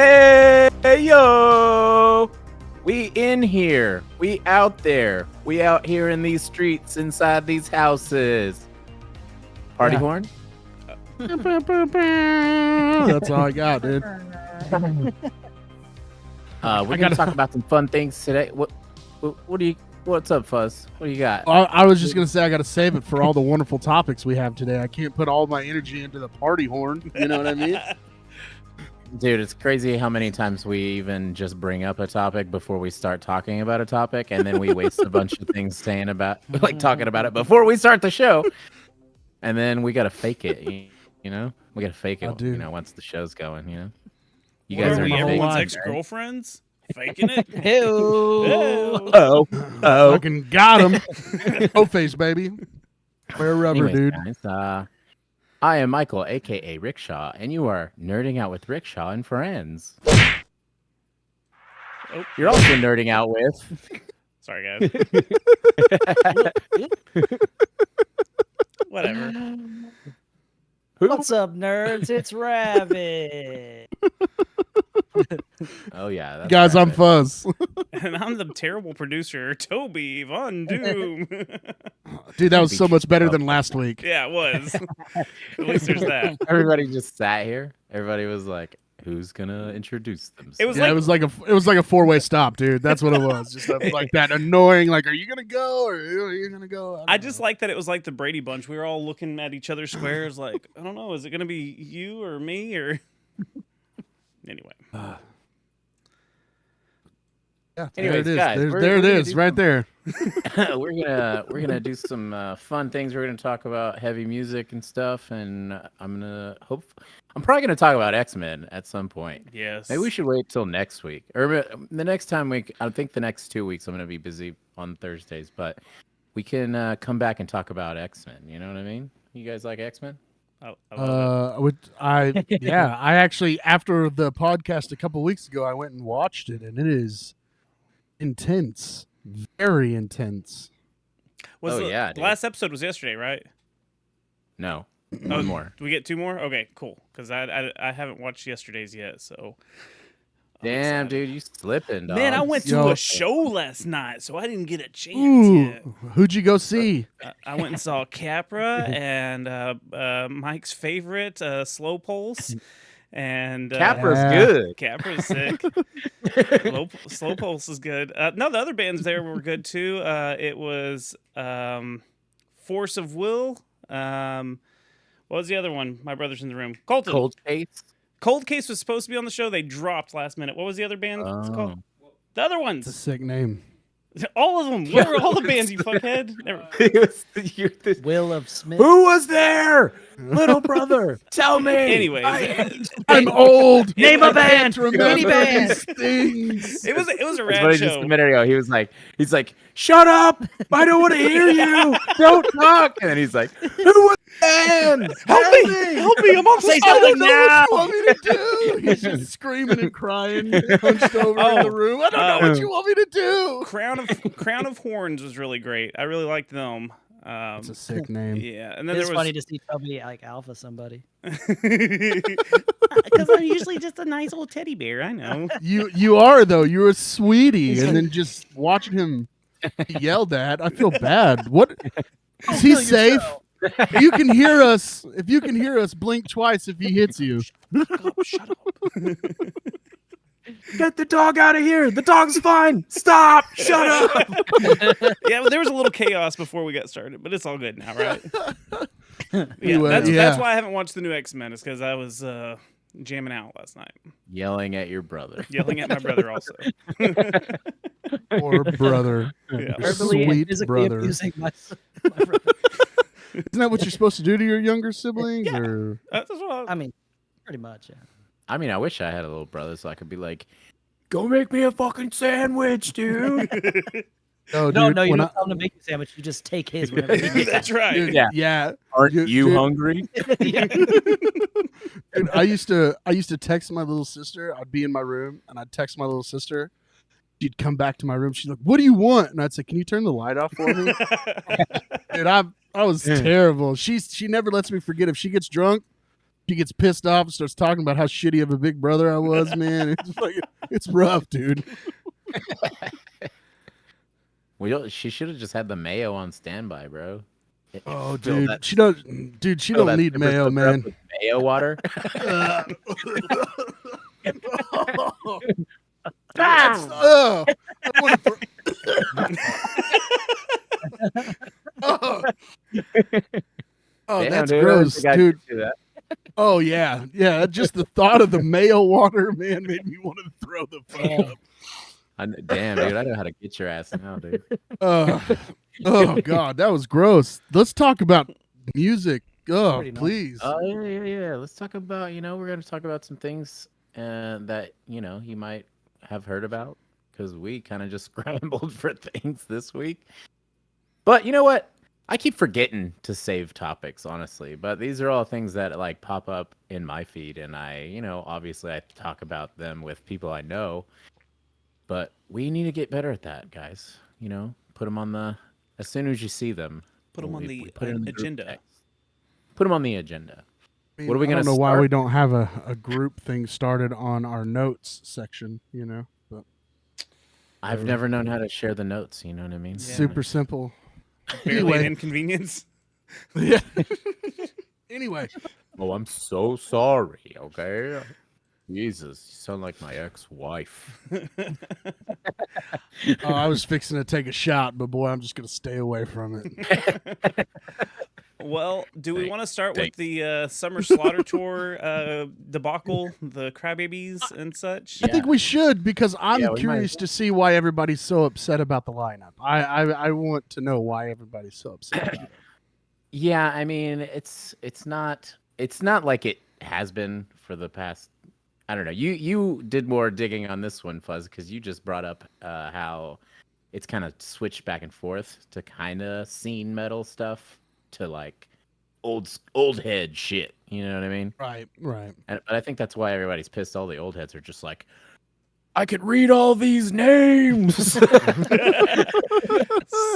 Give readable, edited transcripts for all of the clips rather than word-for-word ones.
Hey, yo! We in here. We out there. We out here in these streets, inside these houses. Party horn? That's all I got, dude. We're gonna talk about some fun things today. What's up, Fuzz? What do you got? I was just gonna say I gotta save it for all the wonderful topics we have today. I can't put all my energy into the party horn. You know what I mean? Dude, it's crazy how many times we even just bring up a topic before we start talking about a topic, and then we waste a bunch of things talking about it before we start the show, and then we gotta fake it. You know, we gotta fake it. You know, once the show's going. You know, you guys are everyone's ex-girlfriends. Faking it. Oh, fucking got him. No face, baby. Wear rubber, dude. Guys, I am Michael, aka Rickshaw, and you are nerding out with Rickshaw and friends. Oh. You're also nerding out with. Sorry, guys. Whatever. What's up, nerds? It's Rabbit. Oh yeah, that's guys, I'm Fuzz. And I'm the terrible producer, Toby Von Doom. Dude, that was so much better than last week. Yeah, it was. At least there's that. Everybody just sat here. Everybody was like, "Who's gonna introduce themselves?" It was like a four-way stop, dude. That's what it was. Just like that annoying. Like, are you gonna go or are you gonna go? I just like that it was like the Brady Bunch. We were all looking at each other's squares, like, I don't know, is it gonna be you or me or? Anyway. Yeah, Anyways, there it is. guys, there it is, right there. we're gonna do some fun things. We're gonna talk about heavy music and stuff, and I'm probably gonna talk about X-Men at some point. Yes. Maybe we should wait till next week, or the next time I think the next 2 weeks I'm gonna be busy on Thursdays, but we can come back and talk about X-Men. You know what I mean? You guys like X-Men? I love it. I actually, after the podcast a couple weeks ago, I went and watched it, and it is intense, very intense. The last episode was yesterday, right? No, one more. Do we get two more? Okay, cool. Because I haven't watched yesterday's yet, so. Damn, dude, you slipping, dog. Man, I went to a show last night, so I didn't get a chance yet. Who'd you go see? I went and saw Capra and Mike's favorite, Slow Pulse. And Capra's good. Capra's sick. Slow Pulse is good. No, the other bands there were good too. It was Force of Will. What was the other one? My brother's in the room. Colton. Cold Case. Cold Case was supposed to be on the show. They dropped last minute. What was the other band called? The other ones. It's a sick name. All of them. What were all the bands, you fuckhead? Never. Will of Smith. Who was there? Little brother. Tell me. Anyways. I'm old. Name a band. Mini band. Things. It was a That's rad what he show. just a minute ago. He's like, shut up! I don't want to hear you. Don't talk. And then he's like, who was then? Help me! I'm on Say stage. something now. What you want me to do? He's just screaming and crying, hunched over in the room. I don't know what you want me to do. Crown of Horns was really great. I really liked them. That's a sick name. Yeah, and then It's there was funny to see Toby like alpha somebody. Because I'm usually just a nice old teddy bear. I know. You are though. You're a sweetie, and then just watching him get yelled at, I feel bad. What? Is he safe? If you can hear us, blink twice if he hits you. Shut up. Get the dog out of here. The dog's fine. Stop. Shut up. Yeah, well, there was a little chaos before we got started, but it's all good now, right? Anyway, That's why I haven't watched the new X-Men. Is because I was jamming out last night. Yelling at your brother. Yelling at my brother also. Poor brother. Yeah. Verbally and Sweet physically brother. abusing my brother. Isn't that what you're supposed to do to your younger siblings? Yeah. Or? That's what I mean, pretty much, yeah. I mean, I wish I had a little brother so I could be like, go make me a fucking sandwich, dude. No, No, dude, you when don't tell him to make you a sandwich. You just take his whenever you get That's right. Dude, Yeah. yeah. Aren't you Dude, hungry? Dude, I used to text my little sister. I'd be in my room and I'd text my little sister. She'd come back to my room. She's like, "What do you want?" And I'd say, "Can you turn the light off for me?" Dude, I was terrible. She never lets me forget. If she gets drunk, She gets pissed off and starts talking about how shitty of a big brother I was, man. It's rough, dude. She should have just had the mayo on standby, bro. Oh, Fill dude, that- she don't. Dude, she fill don't that need super mayo, soaker up man. with Mayo water. Oh, I want to oh, Damn, that's dude, I didn't gross, think I'd dude. do that. Oh yeah, yeah. Just the thought of the mayo water, man, made me want to throw the fuck up. Damn, dude, I know how to get your ass now, dude. Oh God, that was gross. Let's talk about music. Oh, Pretty nice. please. Oh yeah. Let's talk about. We're gonna talk about some things that you might have heard about because we kind of just scrambled for things this week. But you know what? I keep forgetting to save topics, honestly. But these are all things that like pop up in my feed, and obviously I talk about them with people I know. But we need to get better at that, guys. Put them as soon as you see them. Put them on the put it in the group agenda. text. Put them on the agenda. I mean, What are we I gonna don't know why start? we don't have a group thing started on our notes section. But I've never known how to share the notes. You know what I mean? Yeah. super simple. Barely Anyway. an inconvenience. Yeah. Anyway, Oh, I'm so sorry. Okay. Jesus, you sound like my ex-wife. I was fixing to take a shot, but boy, I'm just gonna stay away from it. Well, do we Thanks. want to start with Thanks. the Summer Slaughter Tour debacle, the crybabies and such? I think we should because I'm Yeah, we might curious as to see why everybody's so upset about the lineup. I want to know why everybody's so upset about it. Yeah, I mean, it's not like it has been for the past. I don't know. You did more digging on this one, Fuzz, because you just brought up how it's kind of switched back and forth to kind of scene metal stuff to like old head shit. You know what I mean? Right. But I think that's why everybody's pissed. All the old heads are just like, I could read all these names.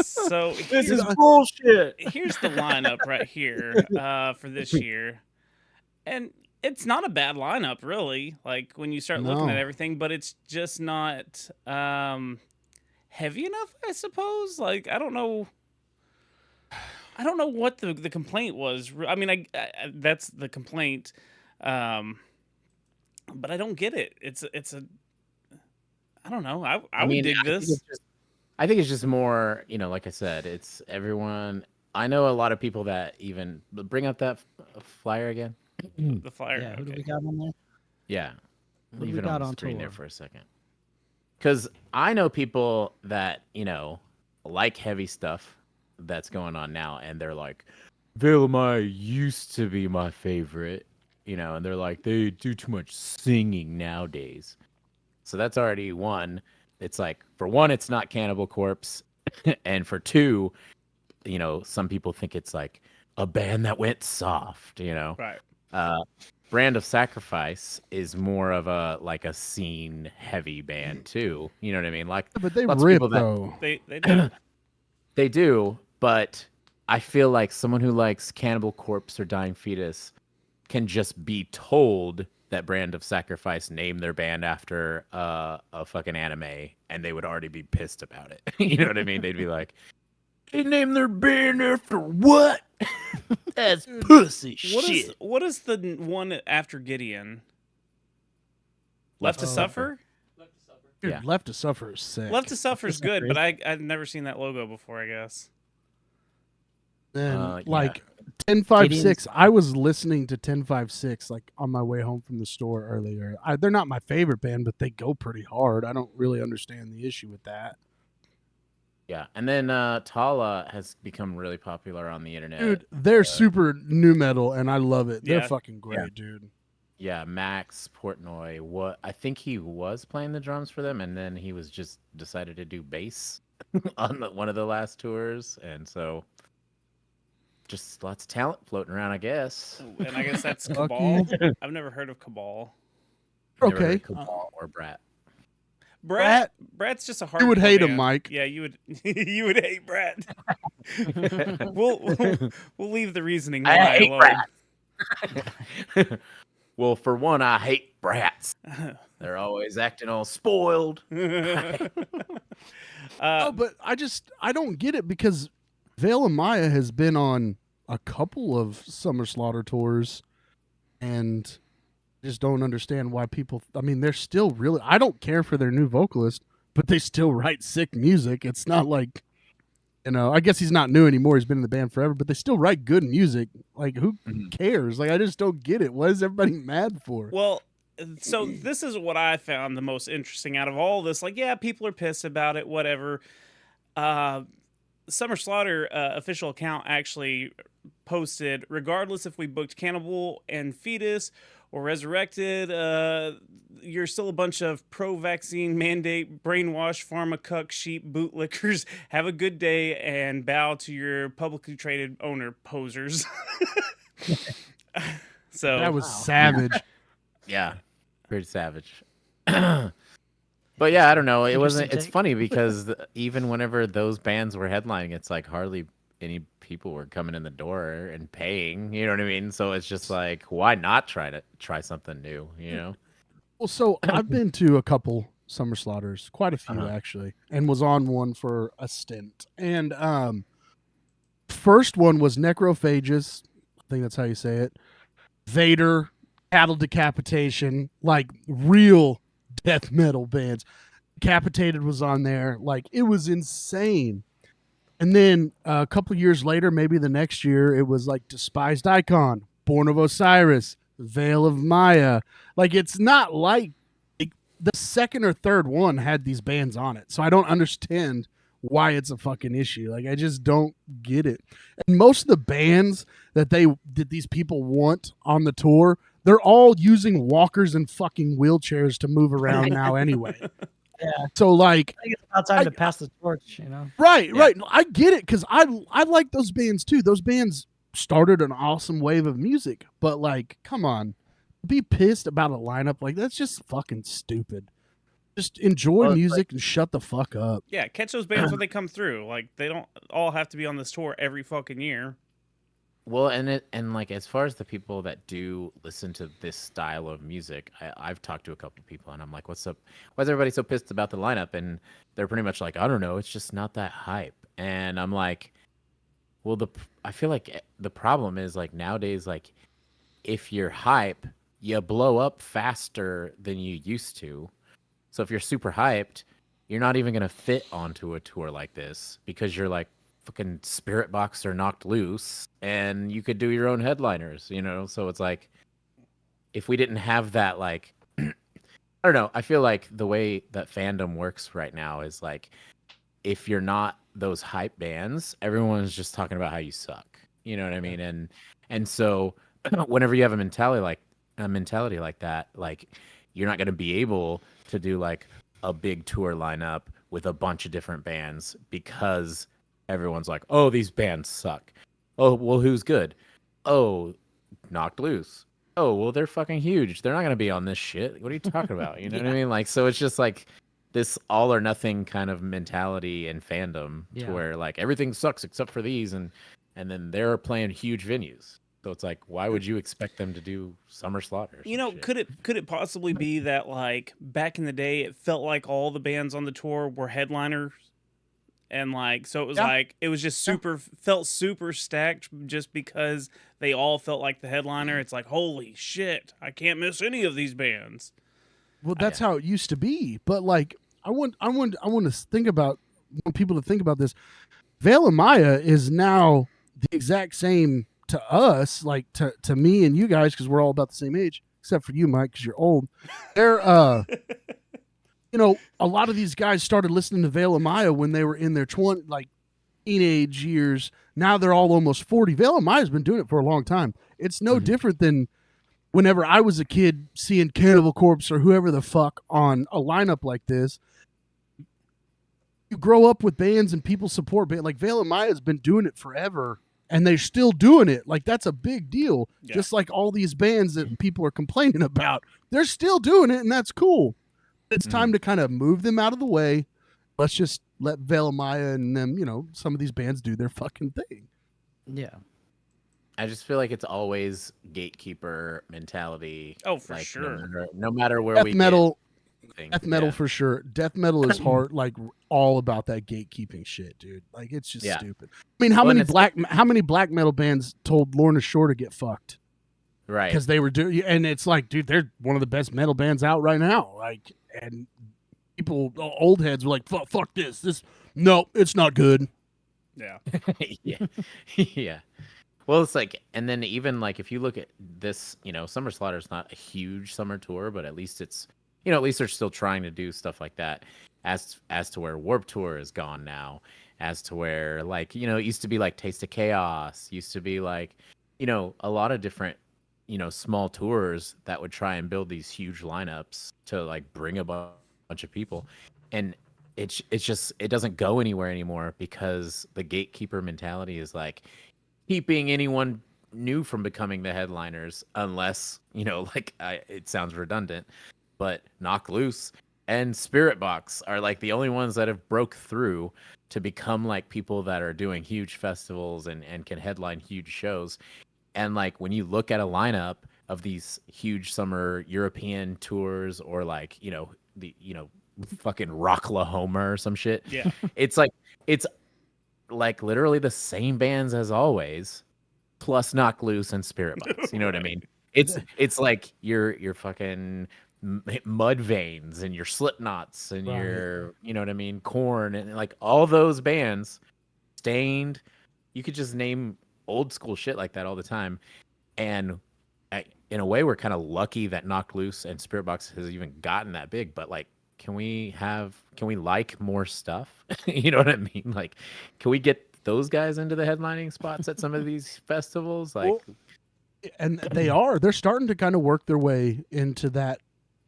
So This is bullshit. here's the lineup right here for this year, and it's not a bad lineup, really. Like when you start looking at No. everything, but it's just not heavy enough, I suppose. Like I don't know what the complaint was. I mean, I that's the complaint, but I don't get it. It's a I don't know. I would dig this. I think it's just more, like I said, it's everyone. I know a lot of people that even bring up that flyer again. The flyer. Yeah, who do okay. we got on there? Yeah, What do leave we it on got the on screen there tour? for a second. Because I know people that like heavy stuff that's going on now, and they're like, Veil of Maya used to be my favorite, and they're like, they do too much singing nowadays. So that's already one. It's like, for one, it's not Cannibal Corpse, and for two, some people think it's like a band that went soft. Right. Brand of Sacrifice is more of a scene heavy band too. You know what I mean? Like, But they lots of rip people that- though. They do. they do, but I feel like someone who likes Cannibal Corpse or Dying Fetus can just be told that Brand of Sacrifice named their band after a fucking anime, and they would already be pissed about it. You know what I mean? They'd be like, they named their band after what? That's pussy shit. What is the one after Gideon? Left to Oh. Suffer? Dude, Yeah. Left to Suffer is sick. Left to Suffer is good, but I've never seen that logo before, I guess. And Yeah. like 1056, I was listening to 1056 like on my way home from the store earlier. They're not my favorite band, but they go pretty hard. I don't really understand the issue with that. Yeah, and then Tala has become really popular on the internet. Dude, they're super new metal and I love it. They're Yeah. fucking great, Yeah. dude. Yeah, Max Portnoy. I think he was playing the drums for them, and then he was just decided to do bass on one of the last tours, and so just lots of talent floating around, I guess. And I guess that's Fuck Cabal. I've never heard of Cabal. Never heard Okay. of Cabal or Brat. Brat's just a hard. You would hate him, Mike. Yeah, you would. You would hate Brat. we'll leave the reasoning I why hate alone. Brat. Well, for one, I hate brats. They're always acting all spoiled. Oh, but I don't get it because Veil of Maya has been on a couple of Summer Slaughter tours, and just don't understand why people. I mean, they're still really. I don't care for their new vocalist, but they still write sick music. It's not like, I guess he's not new anymore. He's been in the band forever, but they still write good music. Like, who cares? Like, I just don't get it. What is everybody mad for? Well, so this is what I found the most interesting out of all this. Like, yeah, people are pissed about it, whatever. Summer Slaughter official account actually posted, regardless if we booked Cannibal and Fetus or Resurrected, you're still a bunch of pro-vaccine mandate, brainwash, pharma cuck, sheep, bootlickers. Have a good day and bow to your publicly traded owner, posers. So That was savage. Yeah, pretty savage. But yeah, I don't know. It wasn't. Interesting It's take. funny because even whenever those bands were headlining, it's like hardly any people were coming in the door and paying. You know what I mean? So it's just like, why not try something new? You know? Well, so I've been to a couple Summer Slaughters, quite a few actually, and was on one for a stint. And first one was Necrophagus. I think that's how you say it. Vader, Cattle Decapitation, like real death metal bands. Decapitated was on there. Like, it was insane. And then a couple years later, maybe the next year, it was like Despised Icon, Born of Osiris, Veil of Maya. Like, it's not like the second or third one had these bands on it. So I don't understand why it's a fucking issue. Like, I just don't get it. And most of the bands that these people want on the tour, they're all using walkers and fucking wheelchairs to move around now anyway. Yeah. So, like, I think it's about time to pass the torch, right. I get it, because I like those bands too. Those bands started an awesome wave of music, but like, come on, be pissed about a lineup like that's just fucking stupid. Just enjoy music and shut the fuck up. yeah, catch those bands when they come through. Like, they don't all have to be on this tour every fucking year. Well, and like as far as the people that do listen to this style of music, I've talked to a couple people and I'm like, "What's up? Why is everybody so pissed about the lineup?" And they're pretty much like, "I don't know, it's just not that hype." And I'm like, "Well, I feel like the problem is like nowadays, like if you're hype, you blow up faster than you used to. So if you're super hyped, you're not even gonna fit onto a tour like this because you're like." Fucking Spirit Box are knocked loose and you could do your own headliners, so it's like if we didn't have that, like I don't know, I feel like the way that fandom works right now is like if you're not those hype bands, everyone's just talking about how you suck, you know what I mean? And so whenever you have a mentality like that, like you're not going to be able to do like a big tour lineup with a bunch of different bands because everyone's like, "Oh, these bands suck." "Oh, well, who's good?" "Oh, Knocked Loose." "Oh, well, they're fucking huge. They're not going to be on this shit. What are you talking about?" You know what I mean? Like, so it's just like this all or nothing kind of mentality and fandom to where like everything sucks except for these. And then they're playing huge venues. So it's like, why would you expect them to do Summer Slaughter? Could it possibly be that like back in the day, it felt like all the bands on the tour were headliners? And like, so it was like, it was just felt super stacked just because they all felt like the headliner. It's like, holy shit, I can't miss any of these bands. Well, that's how it used to be. But like, I want people to think about this. Veil of Maya is now the exact same to us, like to me and you guys, because we're all about the same age, except for you, Mike, because you're old. They're a lot of these guys started listening to Veil of Maya when they were in their teenage years. Now they're all almost 40. Veil of Maya's been doing it for a long time. It's no different than whenever I was a kid seeing Cannibal Corpse or whoever the fuck on a lineup like this. You grow up with bands and people support bands. Like Veil of Maya's been doing it forever and they're still doing it. Like, that's a big deal. Yeah. Just like all these bands that people are complaining about, they're still doing it, and that's cool. It's time to kind of move them out of the way. Let's just let Veil of Maya and them, some of these bands do their fucking thing. Yeah. I just feel like it's always gatekeeper mentality. Oh, for like, sure. No matter where Death we metal, get things, death metal yeah. for sure. Death metal is hard, like all about that gatekeeping shit, dude. Like it's just Yeah. stupid. I mean, how Well, and many black metal bands told Lorna Shore to get fucked Right. because they were doing? And it's like, dude, they're one of the best metal bands out right now. Like, and people, old heads were like, fuck this. No, it's not good. Yeah. yeah. yeah. Well, it's like, and then even like if you look at this, Summer Slaughter's not a huge summer tour, but at least it's, at least they're still trying to do stuff like that. As to where Warped Tour is gone now, as to where like, it used to be like Taste of Chaos, used to be like, a lot of different, small tours that would try and build these huge lineups to like bring a bunch of people. And it's just, it doesn't go anywhere anymore because the gatekeeper mentality is like keeping anyone new from becoming the headliners unless, it sounds redundant, but Knock Loose and Spirit Box are like the only ones that have broke through to become like people that are doing huge festivals and can headline huge shows. And like when you look at a lineup of these huge summer European tours or like, fucking Rocklahoma or some shit. Yeah. It's like literally the same bands as always, plus Knock Loose and Spirit Box. You know what I mean? It's like your fucking Mud Veins and your Slipknots and your, you know what I mean, Korn and like all those bands, Stained. You could just name old school shit like that all the time. And in a way, we're kind of lucky that Knock Loose and Spirit Box has even gotten that big. But like, can we like more stuff? You know what I mean? Like, can we get those guys into the headlining spots at some of these festivals? Like, and they're starting to kind of work their way into that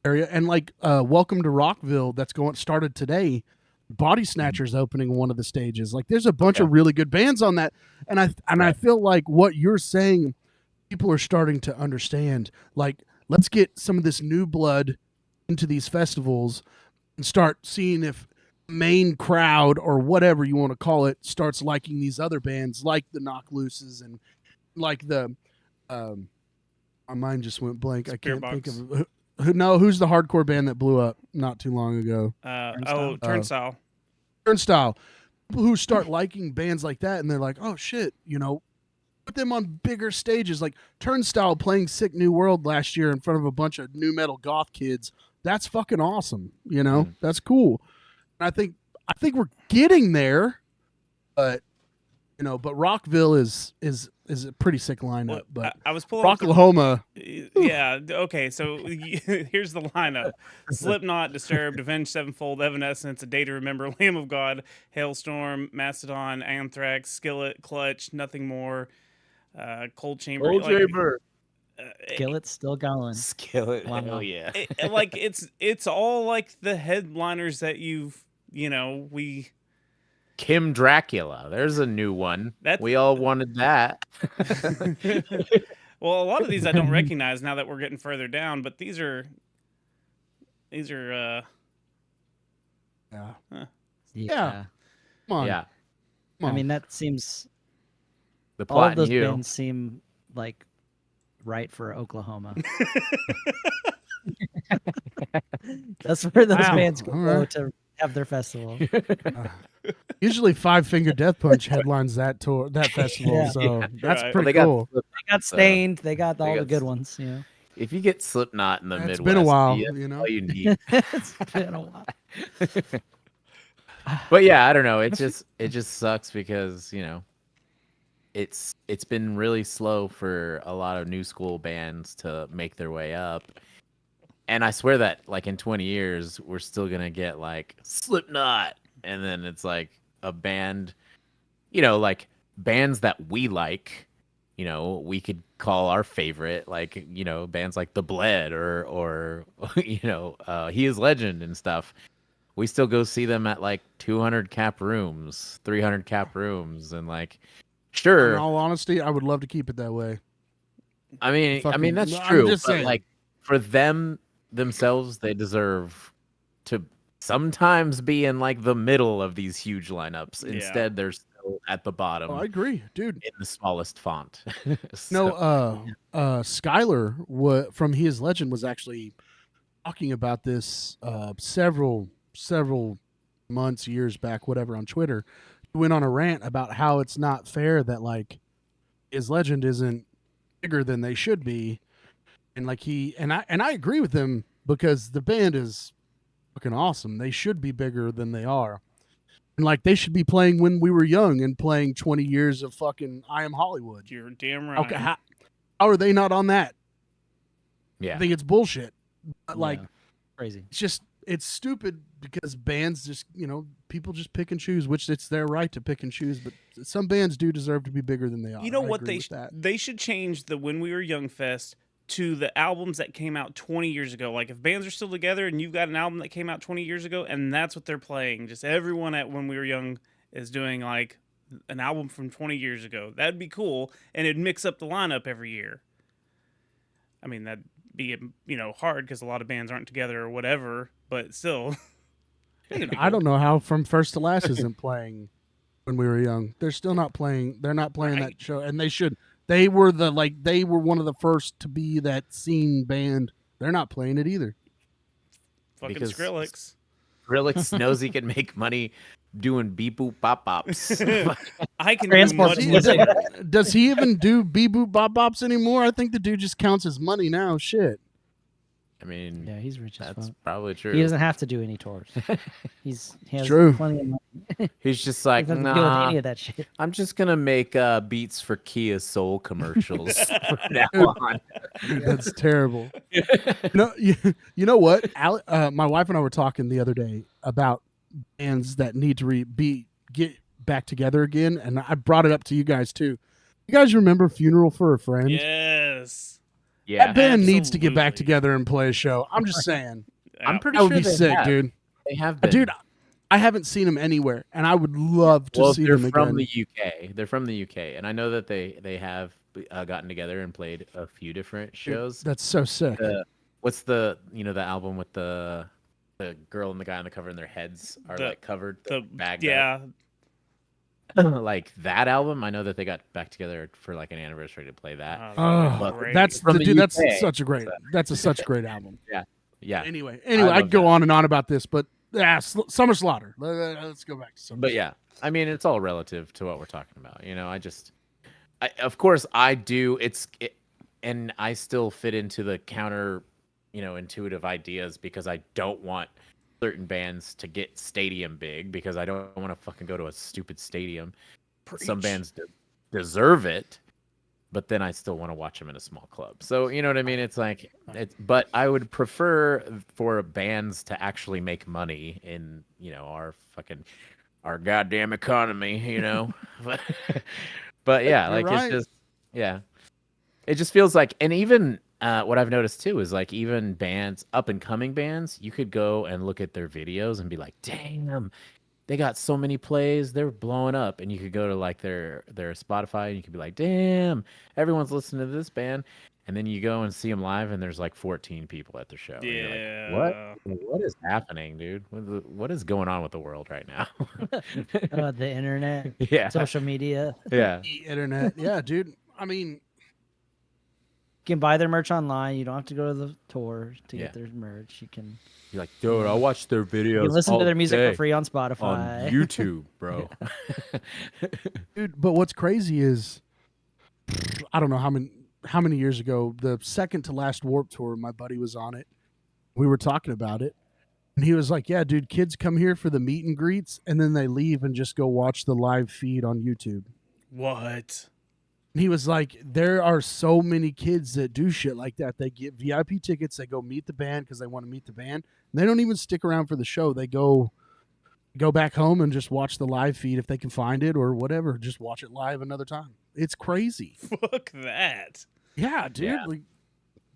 area. And like, Welcome to Rockville, started today. Body Snatchers opening one of the stages. Like, there's a bunch of really good bands on that. And I feel like what you're saying, people are starting to understand. Like, let's get some of this new blood into these festivals and start seeing if main crowd or whatever you want to call it starts liking these other bands like the Knock Looses and like the my mind just went blank. I can't think of who's the hardcore band that blew up not too long ago. Turnstile. Turnstile. People who start liking bands like that and they're like, oh shit, put them on bigger stages. Like Turnstile playing Sick New World last year in front of a bunch of new metal goth kids. That's fucking awesome. That's cool. And I think we're getting there, but Rockville is a pretty sick lineup. Well, but I was pulling Rocklahoma. Yeah. Okay. So here's the lineup: Slipknot, Disturbed, Avenged Sevenfold, Evanescence, A Day to Remember, Lamb of God, Hailstorm, Mastodon, Anthrax, Skillet, Clutch, Nothing More, Cold Chamber. Skillet's still going. Skillet. Wow. Hell yeah. It's all like the headliners that we. Kim Dracula. There's a new one. We all wanted that. Well, a lot of these I don't recognize now that we're getting further down, but these are Yeah. Yeah. Come on. Yeah. Come I on. mean, that seems. The All plot of those in you. bands seem like right for Oklahoma. That's where those bands go Alright. to have their festival. Usually Five Finger Death Punch headlines that festival, Yeah. so that's Right. pretty They got cool. They got Stained. They got all they the got good ones. If you get Slipknot in the It's Midwest, been a while, that's all you need. It's been a while. But yeah, I don't know. It just sucks because it's been really slow for a lot of new school bands to make their way up. And I swear that like in 20 years we're still gonna get like Slipknot, and then it's like a band, like bands that we like. We could call our favorite, like bands like The Bled or He Is Legend and stuff. We still go see them at like 200 cap rooms, 300 cap rooms, and like, sure. In all honesty, I would love to keep it that way. I mean that's I'm true. just But saying. like for them themselves, they deserve to sometimes be in like the middle of these huge lineups. Yeah. Instead, they're still still at the bottom I agree, dude. in the smallest font. No, Skylar from He Is Legend was actually talking about this several months, years back, whatever, on Twitter. He went on a rant about how it's not fair that like His Legend isn't bigger than they should be, and like I agree with him because the band is fucking awesome. They should be bigger than they are, and like they should be playing when we were young and playing 20 years of fucking I Am Hollywood. You're damn right. Okay, how are they not on that? Yeah. I think it's bullshit. But like, Crazy. it's stupid because bands just, people just pick and choose, which it's their right to pick and choose. But some bands do deserve to be bigger than they are. You know I what agree with that. they should change the When We Were Young Fest to the albums that came out 20 years ago. Like if bands are still together and you've got an album that came out 20 years ago and that's what they're playing, just everyone at When We Were Young is doing like an album from 20 years ago. That'd be cool, and it'd mix up the lineup every year. I mean, that'd be hard because a lot of bands aren't together or whatever, but still. I don't know how From First to Last isn't playing When We Were Young. They're still not playing. They're not playing that show, and they should. They were one of the first to be that scene band. They're not playing it either. Fucking Because Skrillex. Skrillex knows he can make money doing beep boop bop bops. I can Transport do much music. better. Does he even do bee boop bop bops anymore? I think the dude just counts his money now. Shit. I mean, Yeah, he's rich as that's fuck. probably true. He doesn't have to do any tours. He has True. plenty of money. He's just He like, doesn't have to deal with nah, any of that shit. I'm just gonna make beats for Kia Soul commercials from now on. Dude, that's terrible. No, you know what? My wife and I were talking the other day about bands that need to get back together again, and I brought it up to you guys too. You guys remember Funeral for a Friend? Yes. Yeah, That band needs to get back absolutely. together and play a show. I'm just saying. I'm pretty That would sure be they sick, have. dude. They have been. Dude, I haven't seen them anywhere, and I would love to well, see they're them from again. the UK. They're from the UK, and I know that they have gotten together and played a few different Dude, shows. that's so sick. What's the the album with the girl and the guy on the cover and their heads are like covered, bagged up? Like that album. I know that they got back together for like an anniversary to play that. Oh, great. that's From the the dude. That's UK, such a great. That's a such great album. Yeah, Anyway, I I love could go that. on and on about this, but Summer Slaughter. Let's go back to Summer. but yeah, I mean, it's all relative to what we're talking about. Of course, I do. And I still fit into the counter, intuitive ideas because I don't want certain bands to get stadium big because I don't want to fucking go to a stupid stadium. Some bands deserve it, but then I still want to watch them in a small club. So you know what I mean? It's like, but I would prefer for bands to actually make money in our goddamn economy, but yeah, You're like right. it just feels like, and even what I've noticed too is like even bands, up and coming bands, you could go and look at their videos and be like, damn, they got so many plays, they're blowing up. And you could go to like their Spotify and you could be like, damn, everyone's listening to this band. And then you go and see them live and there's like 14 people at the show. And you're like, what is happening, dude? What is going on with the world right now? The internet, Yeah. social media. Yeah. The internet. Yeah, dude. I mean, You can buy their merch online. You don't have to go to the tour to Yeah. get their merch. You can, You're like, dude, I watch their videos. you can listen all to their music day for free on on Spotify. YouTube, bro. dude. But what's crazy is, I don't know how many years ago, the second to last Warped Tour, my buddy was on it. We were talking about it, and he was like, "Yeah, dude, kids come here for the meet and greets, and then they leave and just go watch the live feed on YouTube." What? And he was like, there are so many kids that do shit like that. They get VIP tickets. They go meet the band because they want to meet the band. And they don't even stick around for the show. They go back home and just watch the live feed if they can find it or whatever. Just watch it live another time. It's crazy. Fuck that. Yeah, dude. Yeah. Like,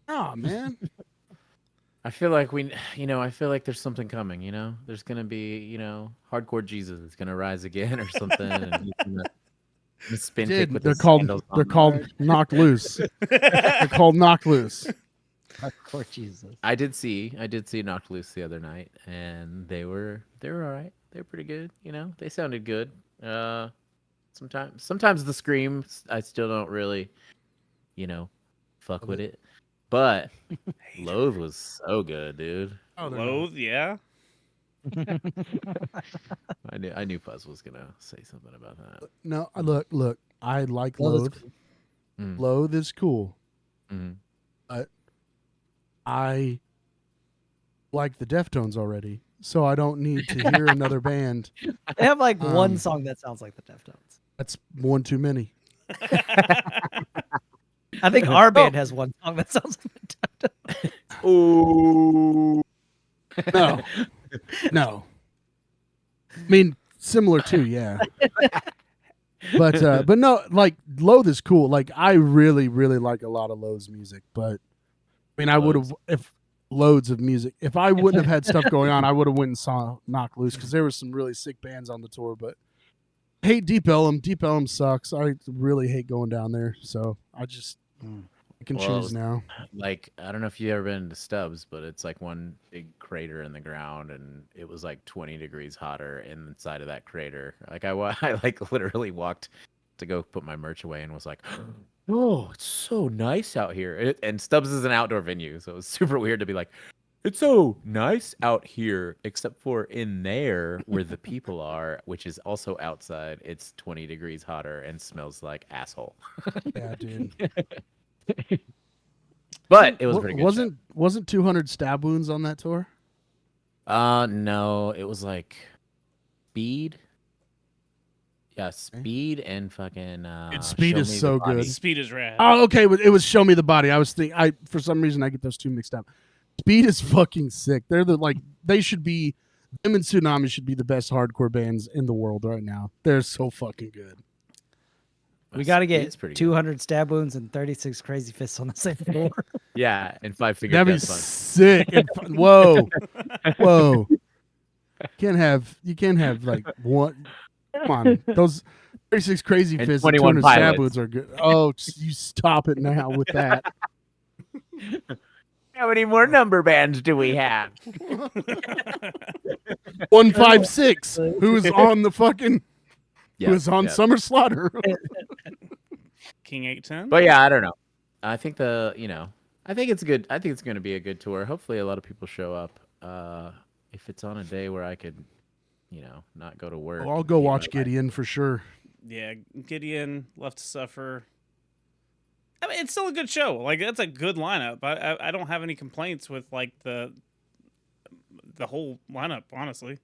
oh, man. I feel like I feel like there's something coming, There's going to be, hardcore Jesus is going to rise again or something. And he's gonna spin kick with They're his called sandals on. Knocked Loose. They're called Knocked Loose. Poor Jesus. I did see Knocked Loose the other night, and they were all right. They were pretty good, They sounded good. Sometimes the screams I still don't really, fuck with it. But Loathe was so good, dude. Loathe, yeah. I knew Fuzz was gonna say something about that. No, look. I like Loathe Loathe. is Loathe is cool. Mm-hmm. But I like the Deftones already, so I don't need to hear another band. They have like one song that sounds like the Deftones. That's one too many. I think our band has one song that sounds like the Deftones. Ooh. No. I mean, similar to, yeah. But no, like Loathe is cool. Like I really, really like a lot of Loathe's music. But I mean, I would have if loads of music. If I wouldn't have had stuff going on, I would have went and saw Knock Loose because there were some really sick bands on the tour. But I hate Deep Ellum. Deep Ellum sucks. I really hate going down there. So I can choose now. Like, I don't know if you've ever been to Stubbs, but it's like one big crater in the ground, and it was like 20 degrees hotter inside of that crater. Like, I like literally walked to go put my merch away and was like, oh, it's so nice out here. And Stubbs is an outdoor venue, so it was super weird to be like, it's so nice out here, except for in there where the people are, which is also outside. It's 20 degrees hotter and smells like asshole. Yeah, dude. But it was pretty good. Wasn't 200 Stab Wounds on that tour? No, it was like Speed. Yeah, Speed and fucking. Speed Show is Me so the Body. good. Speed is rad. Oh, okay. It was Show Me the Body. I was thinking. For some reason I get those two mixed up. Speed is fucking sick. They're they should be. Them and Tsunami should be the best hardcore bands in the world right now. They're so fucking good. We got to get Speed's pretty 200 Stab Wounds and 36 Crazy Fists on the same floor. good. Yeah, and 5 Finger That'd be Death Punch. sick. Whoa. You can't have like one. Come on, those 36 Crazy And Fists and 21 200 Stab Pilots. Wounds are good. Oh, you stop it now with that. How many more number bands do we have? 156, who's on the fucking, who's on Summer Slaughter. King 810. But yeah, I don't know. I think I think it's good. I think it's going to be a good tour. Hopefully, a lot of people show up. If it's on a day where I could, not go to work. I'll go watch Gideon for sure. Yeah, Gideon, Left to Suffer. I mean, it's still a good show. Like, that's a good lineup. I don't have any complaints with like the whole lineup, honestly.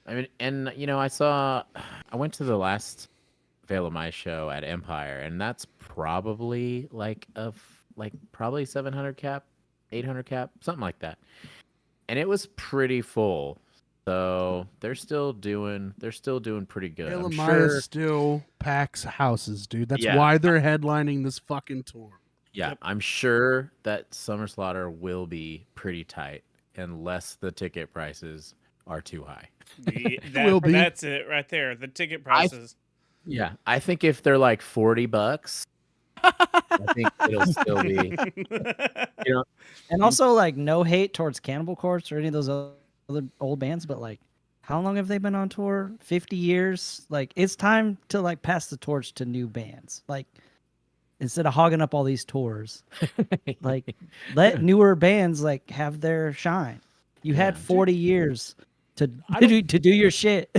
I mean, and I went to the last Veil of My show at Empire, and that's probably probably 700 cap, 800 cap, something like that. And it was pretty full. So they're still doing pretty good. I'm sure still packs houses, dude. That's why they're headlining this fucking tour. Yeah, I'm sure that Summer Slaughter will be pretty tight unless the ticket prices are too high. Will be. That's it right there. The ticket prices. I think if they're like $40, I think it'll still be. And also, like, no hate towards Cannibal Corpse or any of those other old bands, but like, how long have they been on tour? 50 years. Like, it's time to like pass the torch to new bands. Like, instead of hogging up all these tours, like, let newer bands like have their shine. You had 40 years to do your shit.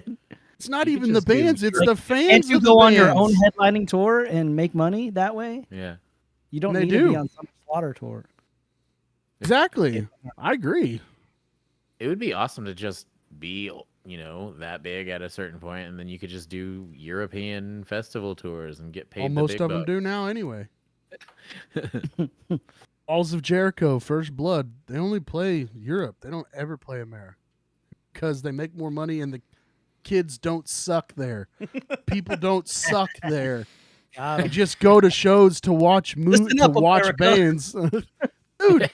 It's not even the bands; it's the fans. And you of go the on your bands. own headlining tour and make money that way. Yeah, you don't They need to be on some Slaughter tour. Exactly, I agree. it would be awesome to just be that big at a certain point, and then you could just do European festival tours and get paid. Well, the most big of them bucks. do now anyway. Balls of Jericho, First Blood, they only play Europe. They don't ever play America because they make more money and the kids don't suck there. People don't suck there. You just go to shows to watch America. bands. Dude,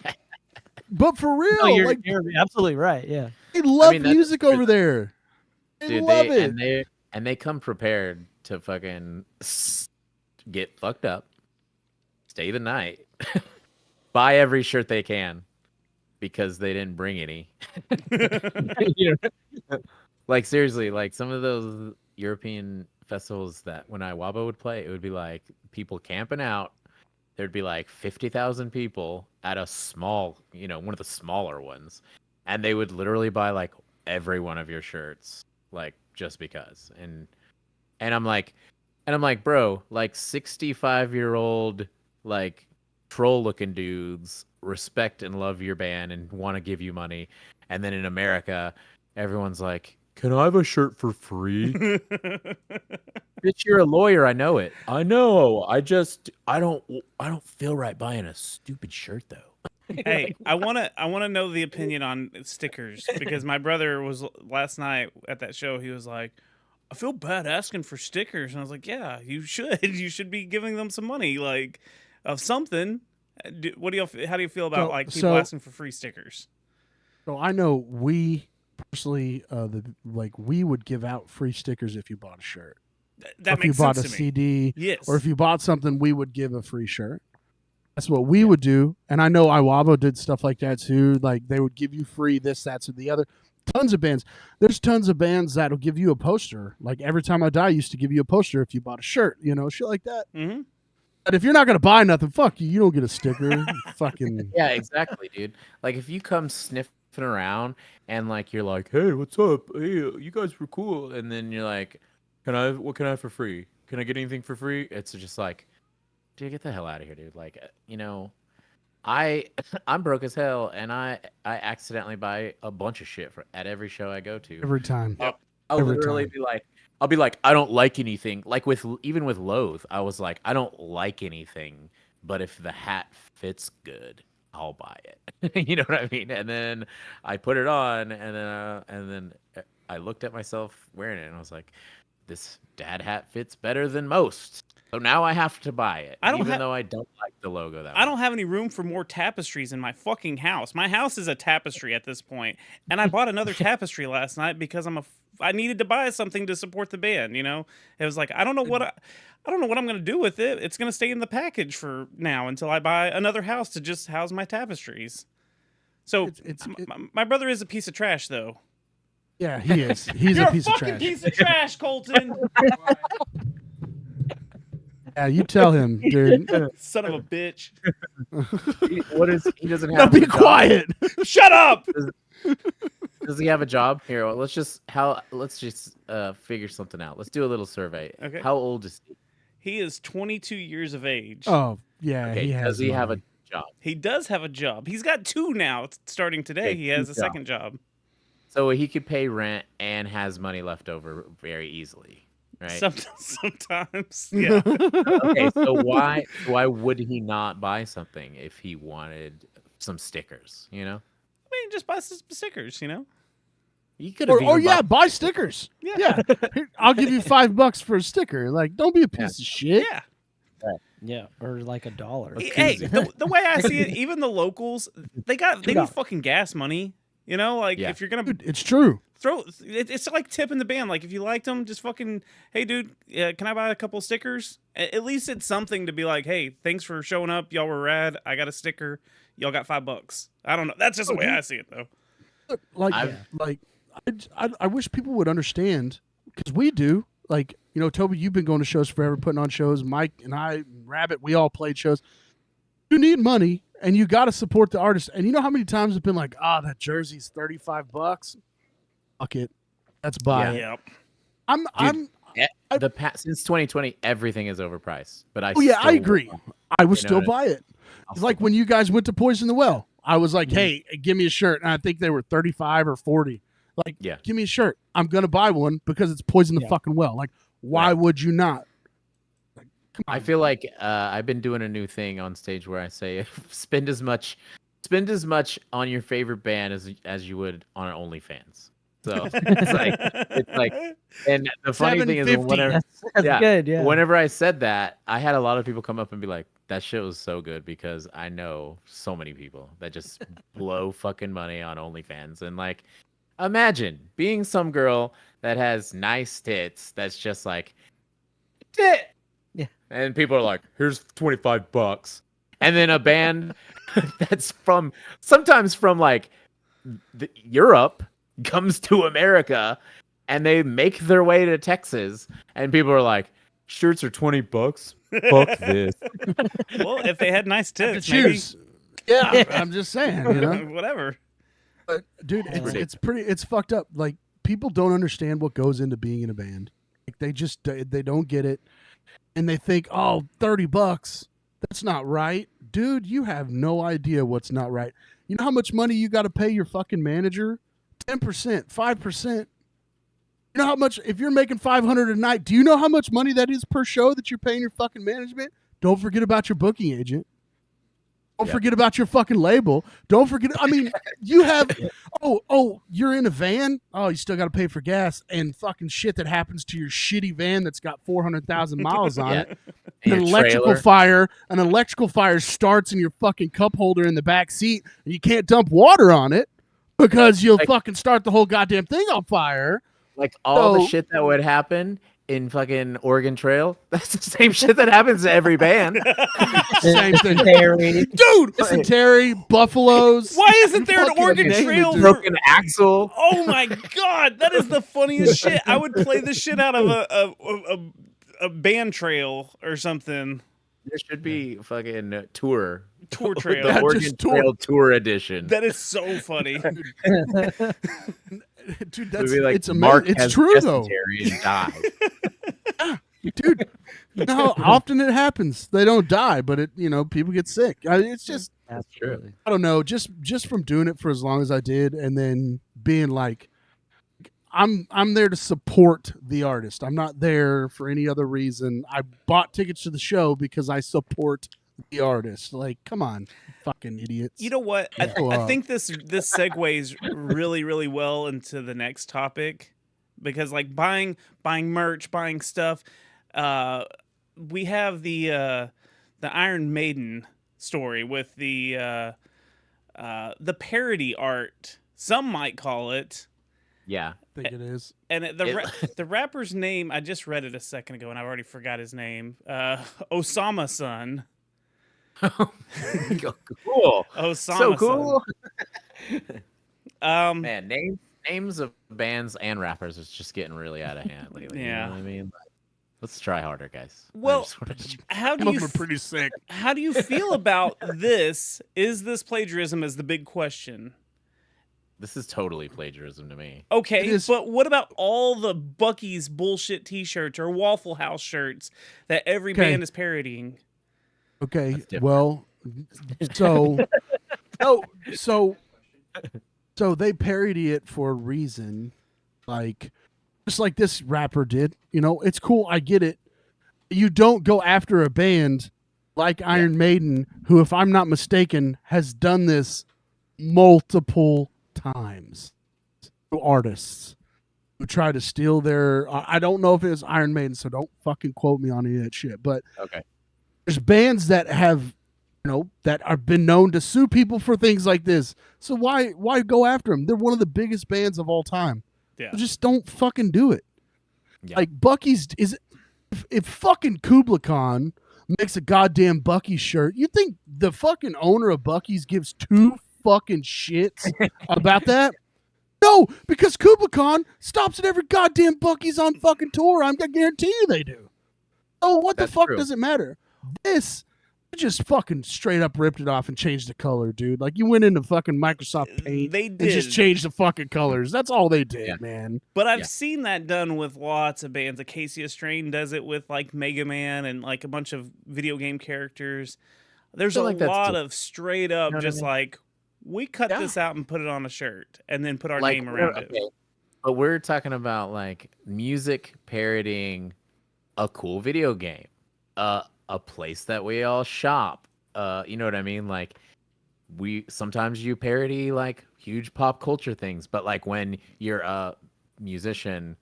but for real, No, you're absolutely right. Yeah. they love that's music over there. They Dude, love it. and they come prepared to fucking get fucked up, stay the night, buy every shirt they can because they didn't bring any. Like, seriously, like some of those European festivals that when Iwabo would play, it would be like people camping out. There'd be like 50,000 people at a small, one of the smaller ones, and they would literally buy like every one of your shirts, like just because. And I'm like, bro, like 65-year-old like troll-looking dudes respect and love your band and want to give you money, and then in America, everyone's like, can I have a shirt for free? Bitch, you're a lawyer. I know it. I know. I don't feel right buying a stupid shirt though. Hey, I wanna know the opinion on stickers, because my brother was last night at that show. He was like, I feel bad asking for stickers, and I was like, yeah, you should. You should be giving them some money, like of something. How do you feel about like people asking for free stickers? So I know we personally, we would give out free stickers if you bought a shirt. That if you makes bought sense a to me. CD, Yes. or if you bought something, we would give a free shirt. That's what we would do. And I know Iwabo did stuff like that too. Like they would give you free this, that, or the other. Tons of bands. There's tons of bands that'll give you a poster. Like Every Time I Die used to give you a poster if you bought a shirt, shit like that. Mm-hmm. But if you're not gonna buy nothing, fuck you. You don't get a sticker. Fucking yeah, exactly, dude. Like if you come sniffing around and like you're like, hey, what's up? Hey, you guys were cool, and then you're like, what can I have for free? Can I get anything for free? It's just like, dude, get the hell out of here, dude. Like, I'm broke as hell, and I accidentally buy a bunch of shit at every show I go to. every time. I'll literally be like, I don't like anything. Like even with Loathe, I was like, I don't like anything, but if the hat fits good, I'll buy it. You know what I mean? And then I put it on, and then I looked at myself wearing it, and I was like, this dad hat fits better than most. So now I have to buy it, even though I don't like the logo that much. I don't have any room for more tapestries in my fucking house. My house is a tapestry at this point, and I bought another tapestry last night because I needed to buy something to support the band. It was like I don't know what I'm gonna do with it. It's gonna stay in the package for now until I buy another house to just house my tapestries. So my brother is a piece of trash, though. Yeah, he is. He's You're a piece of fucking trash. piece of trash, Colton. Yeah, you tell him, dude. Son of a bitch. He doesn't Now have be a job. quiet. Shut up. Does he have a job? Here, let's just figure something out. Let's do a little survey. Okay. How old is he? He is 22 years of age. Oh, yeah, Okay, he has. does he have a money. job? He does have a job. He's got two now. Starting today, Okay, he has two a second job. So he could pay rent and has money left over very easily, right? Sometimes, yeah. Okay, so why would he not buy something if he wanted some stickers? I mean, just buy some stickers. He could have. Or yeah, buy stickers. Yeah. Yeah. Here, I'll give you $5 for a sticker. Like, don't be a piece of shit. Yeah. Yeah, or like $1. Hey, the way I see it, even the locals, they need fucking gas money. If you're gonna, Dude, it's true. it's like tipping the band. Like if you liked them, just fucking, hey dude, can I buy a couple of stickers? At least it's something to be like, hey, thanks for showing up. Y'all were rad. I got a sticker. Y'all got $5. I don't know. That's just the way I see it though. I wish people would understand, because we do. Like, Toby, you've been going to shows forever, putting on shows. Mike and I, Rabbit, we all played shows. You need money, and you got to support the artist. And you know how many times it's been like, that jersey's $35. Fuck it, let's buy it. Yep. Since 2020, everything is overpriced. But I agree. I would still what buy it. It's like when you guys went to Poison the Well. I was like, hey, give me a shirt. And I think they were 35 or 40. Like, give me a shirt. I'm going to buy one because it's Poison the fucking Well. Like, why would you not? Like, come on. I feel like I've been doing a new thing on stage where I say spend as much on your favorite band as you would on OnlyFans. So it's like, and the funny thing is whenever That's good, yeah. whenever I said that, I had a lot of people come up and be like, that shit was so good, because I know so many people that just blow fucking money on OnlyFans. And like, imagine being some girl that has nice tits that's just like, tit. Yeah. And people are like, here's $25. And then a band that's sometimes from like Europe comes to America and they make their way to Texas, and people are like, shirts are $20. Fuck this. Well, if they had nice The tits, maybe shoes. Yeah, I'm just saying, you know. whatever. But dude, Yeah. it's fucked up. Like people don't understand what goes into being in a band. Like they don't get it, and they think, oh, $30. That's not right, dude. You have no idea what's not right. You know how much money you got to pay your fucking manager? 10%, 5%. You know how much? If you're making $500 a night, do you know how much money that is per show that you're paying your fucking management? Don't forget about your booking agent. Don't forget about your fucking label. Don't forget. I mean, you have. Oh, you're in a van. Oh, you still got to pay for gas and fucking shit that happens to your shitty van that's got 400,000 miles on it. Your An electrical fire starts in your fucking cup holder in the back seat, and you can't dump water on it because you'll fucking start the whole goddamn thing on fire. Like all the shit that would happen in fucking Oregon Trail, that's the same shit that happens to every band. Same thing. Terry. Dude, dysentery, buffaloes. Why isn't there an Fucking Oregon name it, Trail? dude. Broken axle. Oh my god, that is the funniest shit. I would play the shit out of a band trail or something. There should be fucking tour Trail. the Yeah, Oregon just tour. Trail tour edition. That is so funny. Dude, It would be like it's Mark amazing. It's has true though. dysentery and died. Dude, you know how often it happens. They don't die, but people get sick. It's just, That's true. I don't know, just from doing it for as long as I did, and then being like, I'm there to support the artist. I'm not there for any other reason. I bought tickets to the show because I support the artist. Like, come on, fucking idiots. You know what? I Yeah. think this segues really, really well into the next topic, because like buying merch, buying stuff. We have the Iron Maiden story with the parody art. Some might call it. Yeah. I think it is. And the rapper's name, I just read it a second ago and I already forgot his name. Osama Son. Cool. Osama So cool. Son. Man, names of bands and rappers is just getting really out of hand lately. Yeah. You know what I mean? Like, let's try harder, guys. Well, how do you pretty sick. how do you feel about this? Is this plagiarism is the big question. This is totally plagiarism to me. Okay, It is- but what about all the Buc-ee's bullshit t-shirts or Waffle House shirts that every Okay. band is parodying? Okay, That's different. well, so, so they parody it for a reason, like just like this rapper did. It's cool. I get it. You don't go after a band like Iron Maiden, who, if I'm not mistaken, has done this multiple times to artists who try to steal their. I don't know if it was Iron Maiden, so don't fucking quote me on any of that shit. But Okay. there's bands that have, that have been known to sue people for things like this. So why go after them? They're one of the biggest bands of all time. Yeah. Just don't fucking do it. Yeah. Like Bucky's if fucking Kubla Khan makes a goddamn Bucky shirt, you think the fucking owner of Bucky's gives two fucking shits about that? No, because Kubla Khan stops at every goddamn Bucky's on fucking tour. I guarantee you they do. Oh, what That's the fuck true. does it matter? This just fucking straight up ripped it off and changed the color, dude. Like you went into fucking Microsoft Paint They and just did. changed the fucking colors. That's all they did, Yeah. man. But I've Yeah. seen that done with lots of bands. Acacia Strain does it with like Mega Man and like a bunch of video game characters. There's a feel like that's lot dope. of straight up You know what I just mean? like, we cut Yeah. this out and put it on a shirt and then put our Like, name around it. okay, but we're talking about like music parodying a cool video game, a place that we all shop. You know what I mean? Like sometimes you parody like huge pop culture things, but like when you're a musician,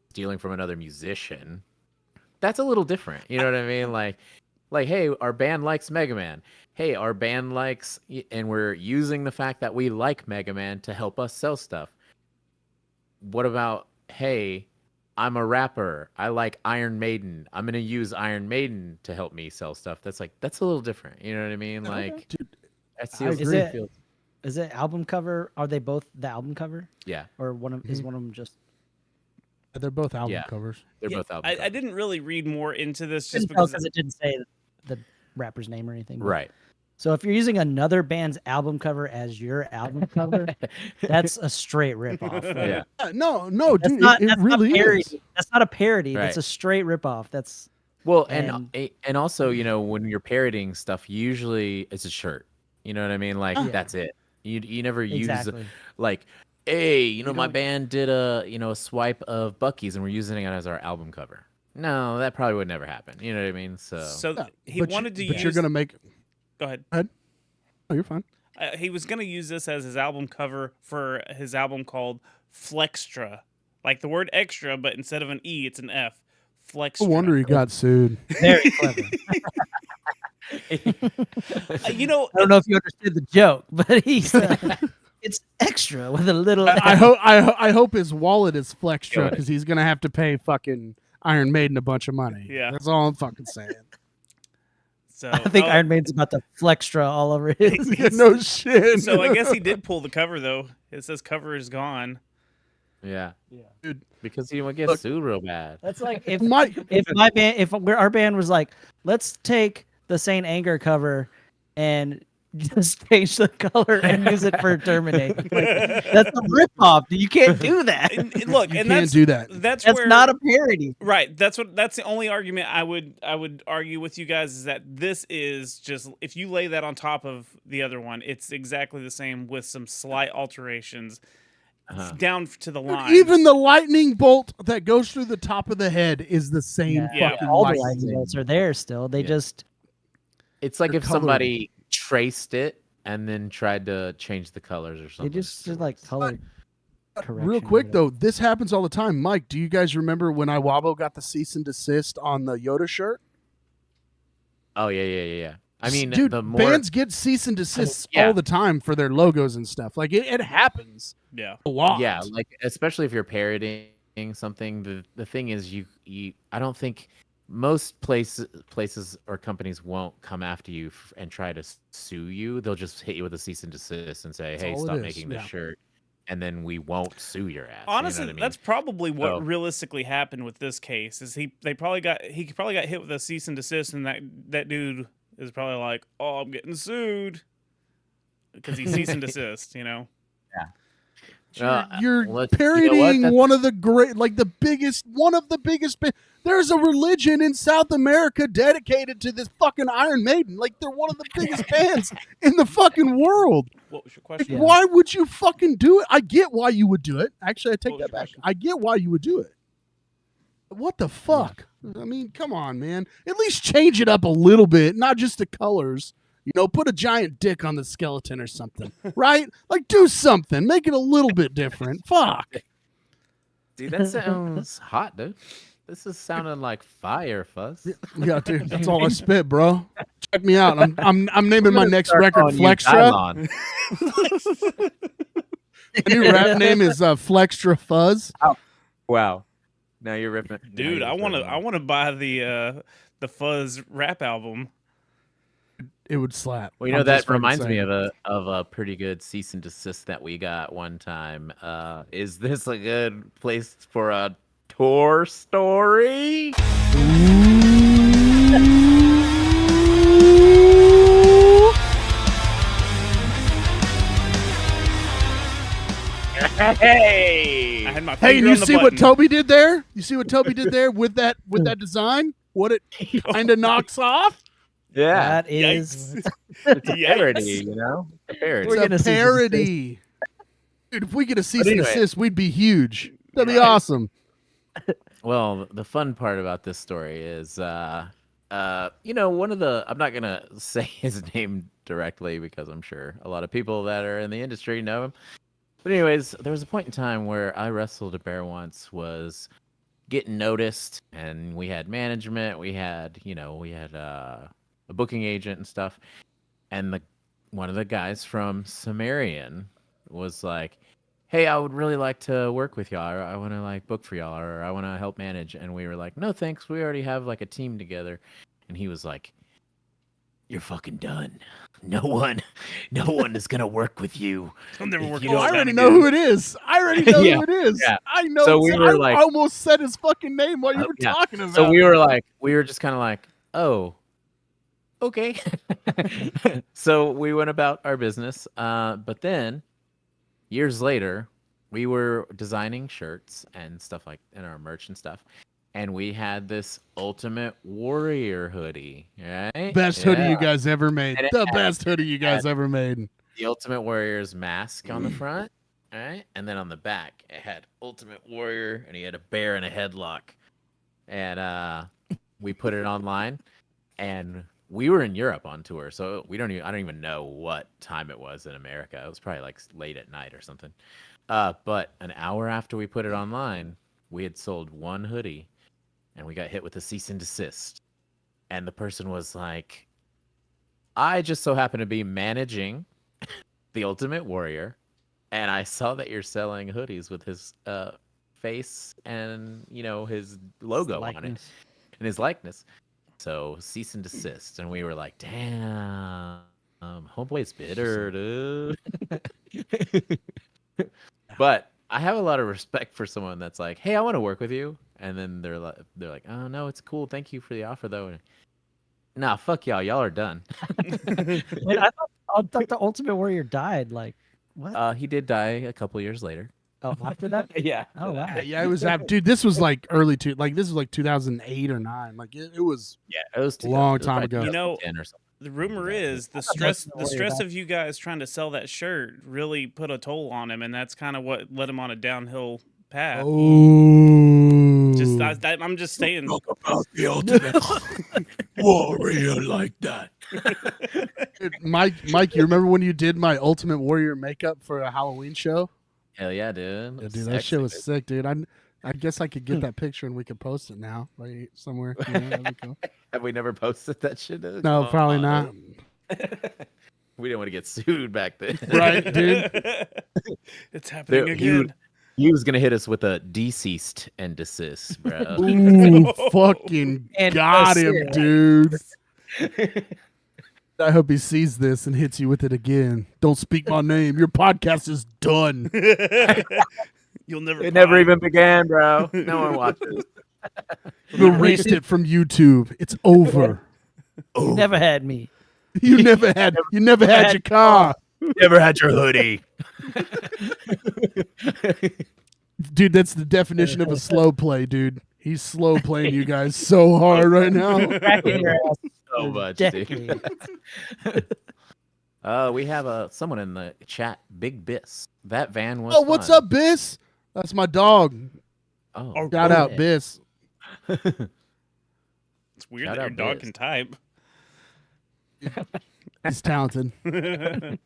stealing from another musician, that's a little different. You know what I mean? Like, hey, our band likes Mega Man. Hey, our band likes, and we're using the fact that we like Mega Man to help us sell stuff. What about, hey, I'm a rapper. I like Iron Maiden. I'm gonna use Iron Maiden to help me sell stuff. That's a little different. You know what I mean? Like, Dude, that I feels, agree. Is it- is it album cover? Are they both the album cover, Yeah, or is one of them just? They're both album Yeah. covers. they're Yeah, both album. I covers. didn't really read more into this just Couldn't tell because it didn't say the rapper's name or anything. but- Right. So if you're using another band's album cover as your album cover, that's a straight ripoff. Like, Yeah. No, That's dude, not, it that's really not parody. is. That's not a parody. That's Right. a straight ripoff. That's Well, And- and also, when you're parodying stuff, usually it's a shirt. You know what I mean? Like Yeah. that's it. You never use exactly. like, hey, my don't- band did a swipe of Bucky's and we're using it as our album cover. No, that probably would never happen. You know what I mean? So Yeah, he but wanted to But use. you're gonna make. Go ahead. Oh, you're fine. He was going to use this as his album cover for his album called Flextra. Like the word extra, but instead of an E, it's an F. Flextra. No wonder he got sued. Very clever. You know, I don't know if you understood the joke, but he's it's extra with a little. I hope his wallet is Flextra Good. because he's gonna have to pay fucking Iron Maiden a bunch of money. Yeah. That's all I'm fucking saying. so I think Iron Maiden's about to flextra all over his. Yeah, no shit. So I guess he did pull the cover though. It says cover is gone. yeah, Dude, because he would get Look- sued real bad. That's like if Mike, my band, if our band was like, let's take the Saint Anger cover and just change the color and use it for Terminator. Like, that's a ripoff. You can't do that. And look, you and can't that's do that. that's That's where not a parody. right. That's the only argument I would argue with you guys is that this is just if you lay that on top of the other one, it's exactly the same with some slight alterations down to the Dude, line. even the lightning bolt that goes through the top of the head is the same Yeah. fucking All the lightning. lightning bolts are there still. They Yeah. just It's like They're if somebody traced it and then tried to change the colors or they something. just did like color correction. Real or quick whatever. though, this happens all the time. Mike, do you guys remember when Iwabo got the cease and desist on the Yoda shirt? Oh yeah. I mean, dude, the more bands get cease and desists yeah. all the time for their logos and stuff. Like it happens yeah. a lot. yeah, like especially if you're parodying something, the thing is you I don't think most places or companies won't come after you and try to sue you. They'll just hit you with a cease and desist and say, That's "Hey, all it stop is, making this yeah. shirt," and then we won't sue your ass. Honestly, you know what I mean? that's probably what So- realistically happened with this case. Is he probably got hit with a cease and desist, and that dude is probably like, "Oh, I'm getting sued," because he cease and desist. You know. You're let's- parodying That's- one of the great, like one of the biggest. There's a religion in South America dedicated to this fucking Iron Maiden. Like they're one of the biggest bands in the fucking world. What was your Like, question? Yeah. why would you fucking do it? I get why you would do it. Actually, I take What was that your back. question? I get why you would do it. What the fuck? I mean, come on, man. At least change it up a little bit, not just the colors. Put a giant dick on the skeleton or something, right? Like, do something. Make it a little bit different. Fuck. Dude, that sounds hot, dude. This is sounding like fire, Fuzz. Yeah, dude. That's all I spit, bro. Check me out. I'm naming my next Start record calling you Flextra. Dylon. My new rap name is Flextra Fuzz. Wow. Now you're ripping, now Dude, you're I want to ripping. buy the Fuzz rap album. It would slap. Well, I'm that just fucking reminds me saying. of a pretty good cease and desist that we got one time. Is this a good place for a tour story? Hey! I had my Hey, finger and you on the see what button. Toby did there? You see what Toby did there with that design? What it kind of knocks off? Yeah, That is. it's a Yikes. parody, A parody. We're It's gonna a cease and parody. Dude, if we get a cease and anyway. desist, we'd be huge. That'd be Right. awesome. Well, the fun part about this story is, one of the, I'm not going to say his name directly because I'm sure a lot of people that are in the industry know him. But anyways, there was a point in time where I wrestled a bear once, was getting noticed, and we had management, we had a booking agent and stuff. And one of the guys from Sumerian was like, "Hey, I would really like to work with y'all. Or I want to book for y'all, or I want to help manage." And we were like, "No, thanks. We already have a team together." And he was like, you're fucking done. No one is gonna work with you. I'll never If work you with Oh, I that already again. know who it is. I already know Yeah, who it is. yeah. I know. So we were I like- almost said his fucking name while you Oh, were yeah. talking about So we it. were just kind of like, oh, okay. So we went about our business. But then years later, we were designing shirts and stuff like and our merch and stuff. And we had this Ultimate Warrior hoodie, right? Best hoodie Yeah. you guys ever made. And it The had- best hoodie you guys ever made. The Ultimate Warrior's mask on the front, all right? And then on the back, it had Ultimate Warrior, and he had a bear in a headlock. And we put it online, and we were in Europe on tour, so I don't even know what time it was in America. It was probably like late at night or something. But an hour after we put it online, we had sold one hoodie, and we got hit with a cease and desist. And the person was like, I just so happen to be managing the Ultimate Warrior, and I saw that you're selling hoodies with his face and his logo on it Likeness. and his likeness. So cease and desist. And we were like, damn, homeboy's bitter, dude. But I have a lot of respect for someone that's like, hey, I want to work with you. And then they're like, oh no, it's cool. Thank you for the offer though. And, nah, fuck y'all. Y'all are done. Wait, I thought the Ultimate Warrior died. Like, what? He did die a couple years later. Oh, after that? Yeah. Oh, wow. Yeah, it was dude. This was like this was like 2008 or 9. Like it was. Yeah, it was A long it was time like ago. You know, 2010 or something. The rumor Yeah. is the stress of you guys trying to sell that shirt really put a toll on him, and that's kind of what led him on a downhill path. Oh. I'm just saying. Talk about the Ultimate Warrior like that. Dude, Mike, you remember when you did my Ultimate Warrior makeup for a Halloween show? Hell yeah, dude. Yeah, dude, that shit was sick, dude. I guess I could get that picture and we could post it now, right somewhere. You know, that'd be cool. Have we never posted that shit? Dude? No, Come probably on, not. dude. We didn't want to get sued back then. Right, dude. It's happening Dude, again. He was gonna hit us with a deceased and desist, bro. Ooh, fucking And got him, assist. dude. I hope he sees this and hits you with it again. Don't speak my name. Your podcast is done. You'll never. It never find- even began, bro. No one watches. You erased it from YouTube. It's over. You never had me. You never had your car. Never had your hoodie. Dude, that's the definition of a slow play, dude. He's slow playing you guys so hard right now. Cracking your ass. So much, Decades. dude. We have someone in the chat, Big Biss. That van was. Oh, what's fun. up, Biss? That's my dog. Oh, Shout out, yeah. Biss. It's weird Shout that your out dog Biz. can type. He's talented. Love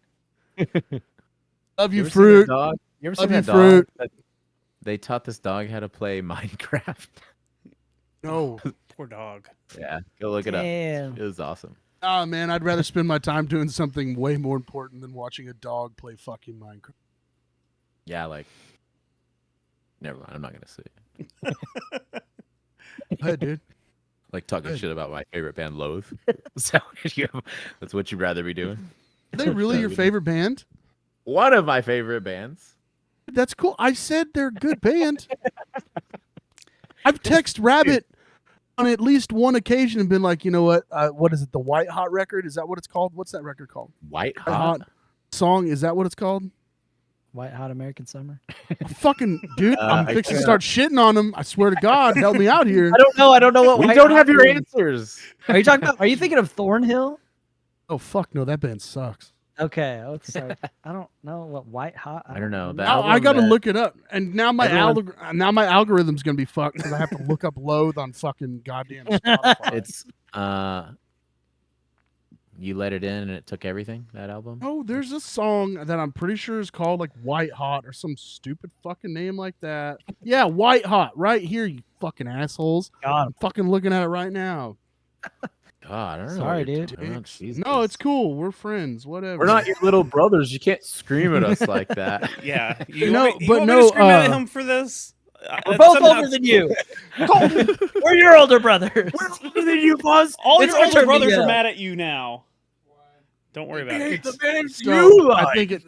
You you, ever seen fruit. that dog? You ever Love seen you, that dog? fruit. that They taught this dog how to play Minecraft. No. Poor dog. Yeah, go look it up. Damn. It was awesome. Oh, man, I'd rather spend my time doing something way more important than watching a dog play fucking Minecraft. Yeah, like. Never mind. I'm not gonna say it. Hey, dude. Like talking Hey. shit about my favorite band, Loathe. So that's what you'd rather be doing. Are they really your favorite band? One of my favorite bands. That's cool. I said they're a good band. I've texted Rabbit on at least one occasion and been like, you know what is it? The White Hot record? Is that what it's called? What's that record called? White White Hot. Hot song? Is that what it's called? White Hot American Summer. Fucking dude, I'm I fixing to can't. start shitting on them. I swear to God, help me out here. I don't know what. We White don't Hot have your is. answers. Are you talking about? Are you thinking of Thornhill? Oh fuck no, that band sucks. Okay, sorry. I don't know what White Hot. I don't know. The Now I album gotta that- look it up, and now my Everyone- algorithm's gonna be fucked because I have to look up Loathe on fucking goddamn Spotify. It's you let it in and it took everything. That album. Oh, there's a song that I'm pretty sure is called like White Hot or some stupid fucking name like that. Yeah, White Hot, right here, you fucking assholes. God, I'm fucking looking at it right now. God, I don't know. Sorry, what you're dude. talking about. Jesus. No, it's cool. We're friends. Whatever. We're not your little brothers. You can't scream at us like that. Yeah. You No, want me, you but want me no, to scream at uh, him for this? we're That's both somehow- older than you. We're your older brothers. Older than you, Buzz. All It's your our older turn to brothers are yell. mad at you now. Don't worry about it. the bands So I think it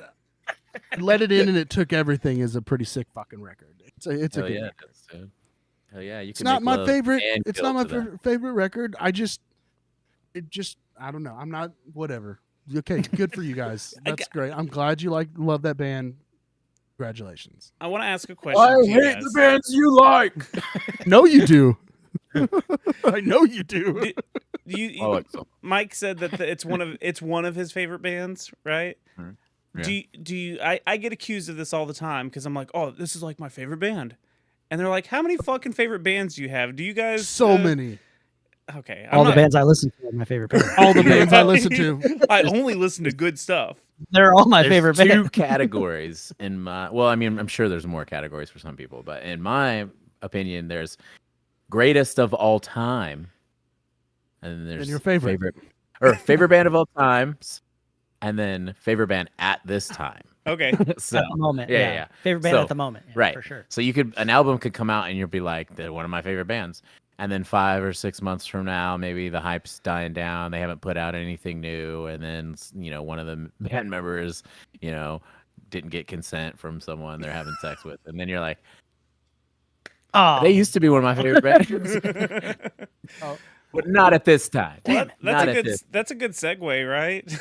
Let It In and It Took Everything is a pretty sick fucking record. It's a Hell good yeah, record. it is, dude. Hell yeah, you It's can not make my love favorite. and It's kill not my to that. favorite record. I don't know. I'm not whatever. Okay, good for you guys. That's great. I'm glad you love that band. Congratulations. I want to ask a question. I to you hate guys. the bands you like. No, you do. I know you do. You, I like some. Mike said that it's one of his favorite bands, right? Yeah. Do you? I get accused of this all the time because I'm like, oh, this is like my favorite band, and they're like, how many fucking favorite bands do you have? Do you guys? So many. Okay, All the bands I listen to are my favorite bands. All the bands I listen to. I only listen to good stuff. They're all my There's favorite two bands. categories in my. Well, I mean, I'm sure there's more categories for some people, but in my opinion, there's greatest of all time, and then there's your favorite. favorite band of all times, and then favorite band at this time. Okay, So At the moment, yeah. Favorite band So, at the moment, yeah, right. For sure. So an album could come out and you'll be like, they're one of my favorite bands. And then 5 or 6 months from now, maybe the hype's dying down. They haven't put out anything new. And then, one of the band members, didn't get consent from someone they're having sex with. And then you're like, Oh, they used to be one of my favorite bands. But not at this time. Well, Not at this. that's a good segue, right?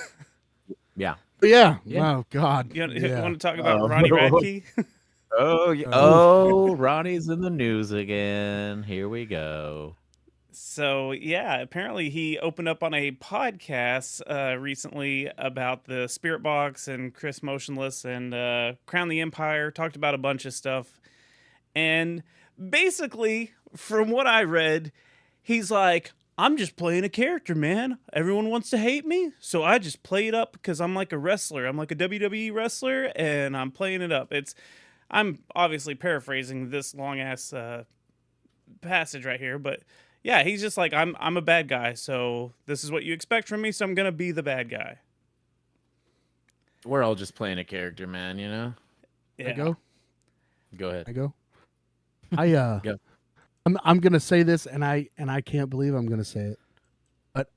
Yeah. Yeah. Yeah. Oh God. You Yeah. want to talk about Oh. Ronnie Radke? Oh, yeah. Oh, Ronnie's in the news again. Here we go. So yeah, apparently he opened up on a podcast recently about the Spirit Box and Chris Motionless and Crown the Empire. Talked about a bunch of stuff, and basically, from what I read, he's like, "I'm just playing a character, man. Everyone wants to hate me, so I just play it up because I'm like a wrestler. I'm like a WWE wrestler, and I'm playing it up." I'm obviously paraphrasing this long ass passage right here, but. Yeah, he's just like, I'm a bad guy, so this is what you expect from me, so I'm gonna be the bad guy. We're all just playing a character, man, Yeah. I go. Go ahead. I go. Go. I'm gonna say this, and I can't believe I'm gonna say it, but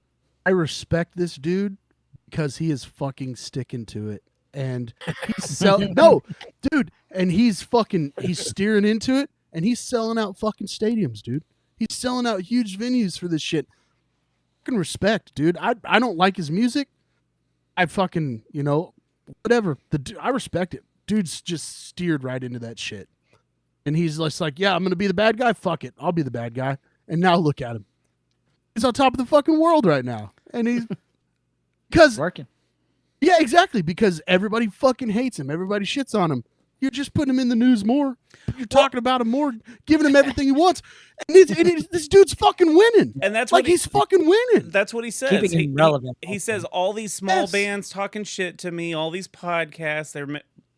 I respect this dude because he is fucking sticking to it, and he's he's steering into it, and he's selling out fucking stadiums, dude. He's selling out huge venues for this shit. Fucking respect, dude. I don't like his music. I fucking whatever. I respect it. Dude's just steered right into that shit. And he's just like, yeah, I'm going to be the bad guy. Fuck it. I'll be the bad guy. And now look at him. He's on top of the fucking world right now. And he's... Because... Working. Yeah, exactly. Because everybody fucking hates him. Everybody shits on him. You're just putting him in the news more. You're talking about him more, giving him everything he wants. And this dude's fucking winning. And that's like what he's fucking winning. That's what he says. Keeping him relevant. He says all these small bands talking shit to me, all these podcasts,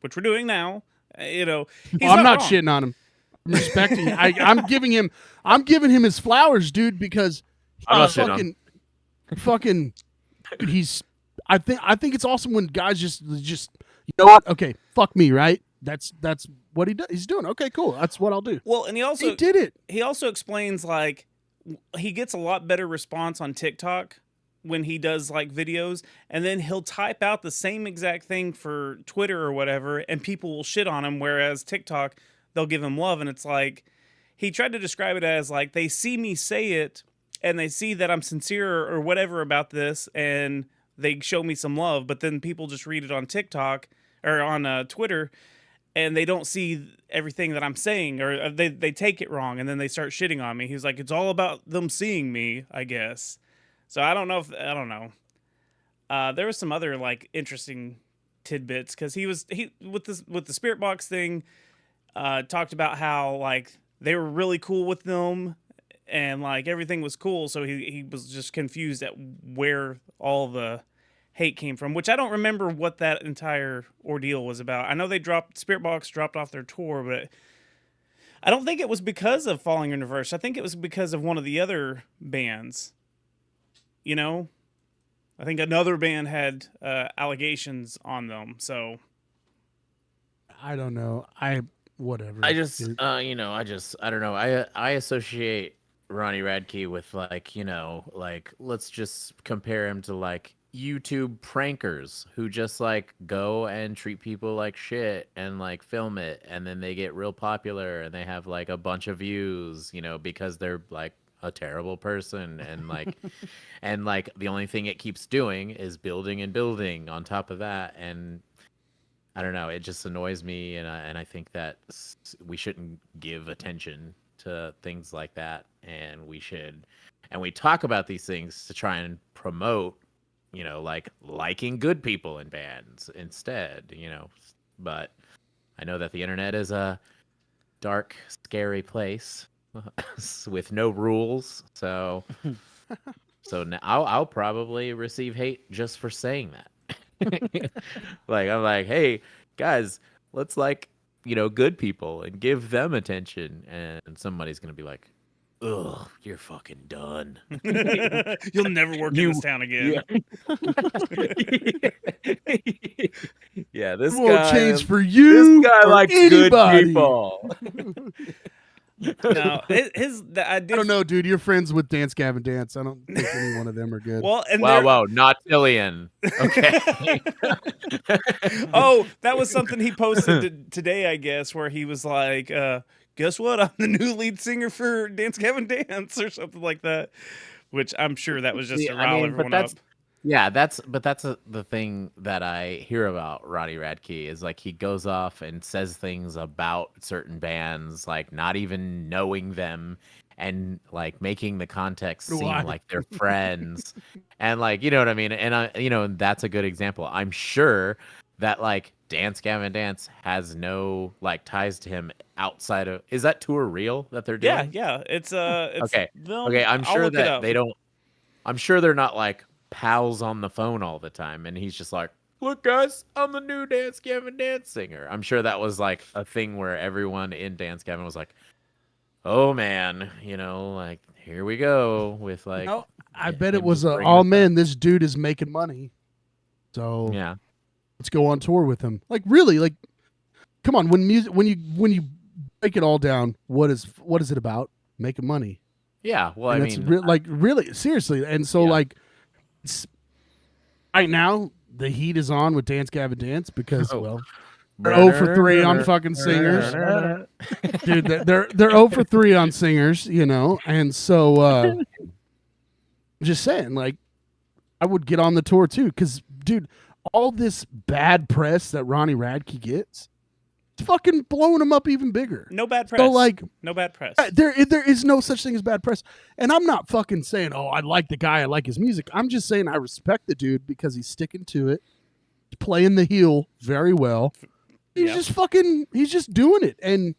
which we're doing now. He's I'm not wrong. shitting on him. I'm respecting. I'm giving him his flowers, dude, because I'm not shitting on fucking. He's. I think it's awesome when guys just you know what? Okay, fuck me, right? That's what he's doing. Okay, cool. That's what I'll do. Well, and He did it. He also explains like he gets a lot better response on TikTok when he does like videos, and then he'll type out the same exact thing for Twitter or whatever, and people will shit on him. Whereas TikTok, they'll give him love, and it's like he tried to describe it as like they see me say it, and they see that I'm sincere or whatever about this, and they show me some love. But then people just read it on TikTok or on Twitter. And they don't see everything that I'm saying, or they take it wrong, and then they start shitting on me. He's like, it's all about them seeing me, I guess. So I don't know. There was some other like interesting tidbits because he with the Spirit Box thing, talked about how like they were really cool with them, and like everything was cool. So he was just confused at where all the hate came from, which I don't remember what that entire ordeal was about. I know Spirit Box dropped off their tour, but I don't think it was because of Falling in Reverse. I think it was because of one of the other bands. I think another band had allegations on them. So I don't know. Whatever. I just, I don't know. I associate Ronnie Radke with like, let's just compare him to like YouTube prankers who just like go and treat people like shit and like film it, and then they get real popular and they have like a bunch of views, you know, because they're like a terrible person, and like and like the only thing it keeps doing is building and building on top of that. And I don't know, it just annoys me, and I think that we shouldn't give attention to things like that, and we talk about these things to try and promote, you know, like liking good people in bands instead, you know. But I know that the internet is a dark, scary place with no rules. So now I'll probably receive hate just for saying that. Like, I'm like, hey guys, let's like, you know, good people and give them attention. And somebody's going to be like, ugh, you're fucking done. You'll never work in this town again. Yeah, this won't guy change for you. This guy or likes anybody. good people. No, I don't know, dude. You're friends with Dance Gavin Dance. I don't think any one of them are good. Well, and wow, not Tillian. Okay. Oh, that was something he posted today, I guess, where he was like, guess what? I'm the new lead singer for Dance Gavin Dance or something like that, which I'm sure that was just to rile everyone up. Yeah, that's the thing that I hear about Ronnie Radke is like he goes off and says things about certain bands, like not even knowing them, and like making the context seem like they're friends, and like, you know what I mean. And you know, that's a good example. I'm sure that like Dance Gavin Dance has no like ties to him outside of. Is that tour real that they're doing? Yeah, it's okay. I'm sure that they don't. I'm sure they're not like pals on the phone all the time, and he's just like, look guys, I'm the new Dance Gavin Dance singer. I'm sure that was like a thing where everyone in Dance Gavin was like, oh man, you know, like here we go with like, no, I bet it was all man, this dude is making money, so yeah, let's go on tour with him. Like, really, like, come on, when you break it all down, what is it about? Making money. Yeah, well, and I mean, like really seriously, and so like right now the heat is on with Dance Gavin Dance because well, they're 0 for 3 on fucking singers. Dude, they're 0 for 3 on singers, you know, and so I'm just saying, like, I would get on the tour too, because dude, all this bad press that Ronnie Radke gets, it's fucking blowing him up even bigger. No bad press. So like, no bad press. There is no such thing as bad press. And I'm not fucking saying, oh, I like the guy, I like his music. I'm just saying I respect the dude because he's sticking to it, playing the heel very well. He's just doing it. And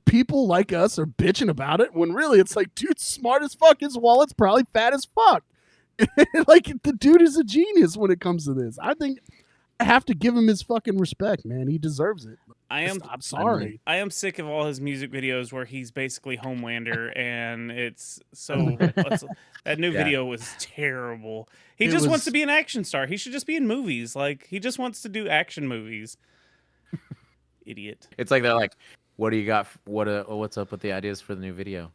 people like us are bitching about it when really it's like, dude's smart as fuck. His wallet's probably fat as fuck. Like, the dude is a genius when it comes to this. I think I have to give him his fucking respect, man. He deserves it. I'm sorry. I am sick of all his music videos where he's basically Homelander, and it's so that new video was terrible. He just wants to be an action star. He should just be in movies. Like, he just wants to do action movies. Idiot. It's like they're like, what do you got? What's up with the ideas for the new video?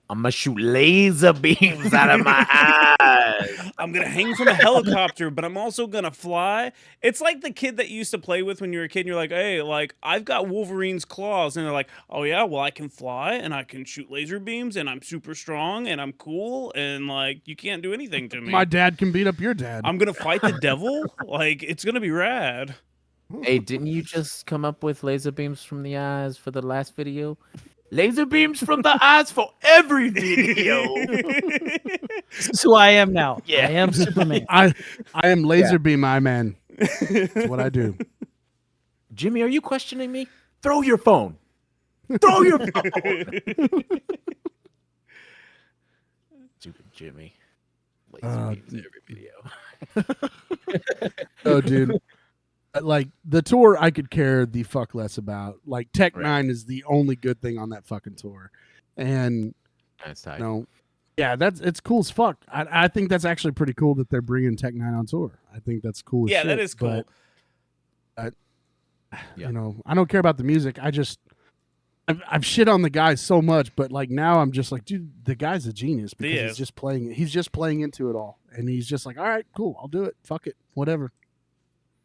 I'm gonna shoot laser beams out of my eyes. I'm gonna hang from a helicopter, but I'm also gonna fly. It's like the kid that you used to play with when you were a kid. And you're like, hey, like, I've got Wolverine's claws, and they're like, oh yeah, well, I can fly and I can shoot laser beams and I'm super strong and I'm cool and like you can't do anything to me. My dad can beat up your dad. I'm gonna fight the devil. Like, it's gonna be rad. Hey, didn't you just come up with laser beams from the eyes for the last video? Laser beams from the eyes for every video. This is who I am now. Yeah. I am Superman. I am Laser Beam Eye Man. That's what I do. Jimmy, are you questioning me? Throw your phone. Throw your phone. Stupid Jimmy. Laser beams every video. Oh, dude. Like, the tour I could care the fuck less about. Like, Tech 9 is the only good thing on that fucking tour. And that's tight. Yeah, it's cool as fuck. I think that's actually pretty cool that they're bringing Tech 9 on tour. I think that's cool as shit. Yeah, that is cool. But, you know, I don't care about the music. I I've shit on the guy so much, but like now I'm just like, dude, the guy's a genius because is. he's just playing. He's just playing into it all, and he's just like, all right, cool, I'll do it. Fuck it, whatever.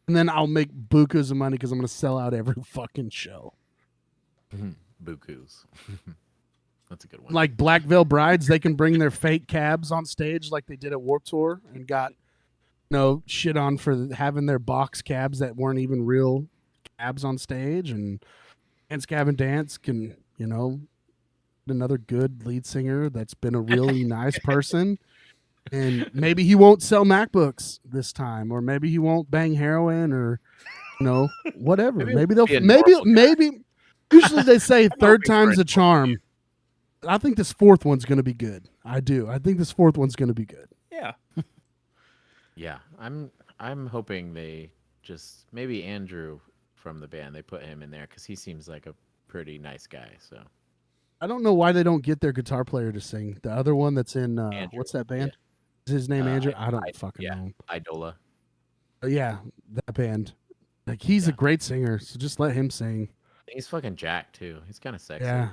And then I'll make bukus of money because I'm gonna sell out every fucking show. Bukus. That's a good one. Like Black Veil Brides, they can bring their fake cabs on stage like they did at Warped Tour and got shit on for having their box cabs that weren't even real cabs on stage. And Dance Gavin Dance can, another good lead singer that's been a really nice person. And maybe he won't sell MacBooks this time, or maybe he won't bang heroin, or whatever. Maybe they'll maybe usually they say third time's a charm. I think this fourth one's going to be good. I do. I think this fourth one's going to be good. Yeah. Yeah, I'm hoping they just maybe Andrew from the band, they put him in there because he seems like a pretty nice guy. So I don't know why they don't get their guitar player to sing. The other one that's in what's that band? Is his name Andrew? I don't fucking know. Idola. Yeah, that band. Like he's a great singer, so just let him sing. He's fucking jacked too. He's kind of sexy. Yeah.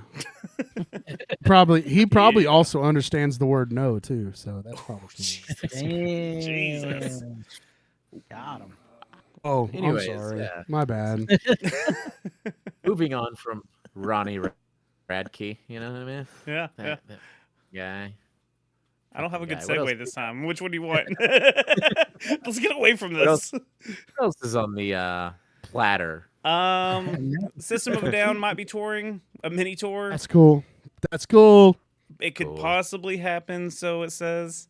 He probably also understands the word no too, so that's probably Jesus. Got him. Oh, Anyways, I'm sorry. My bad. Moving on from Ronnie Radke, you know what I mean? Yeah. That guy. I don't have a good What else? segue this time. Which one do you want? Let's get away from this. What else is on the platter? System of a Down might be touring a mini tour. That's cool. That's cool. It could possibly happen, so it says.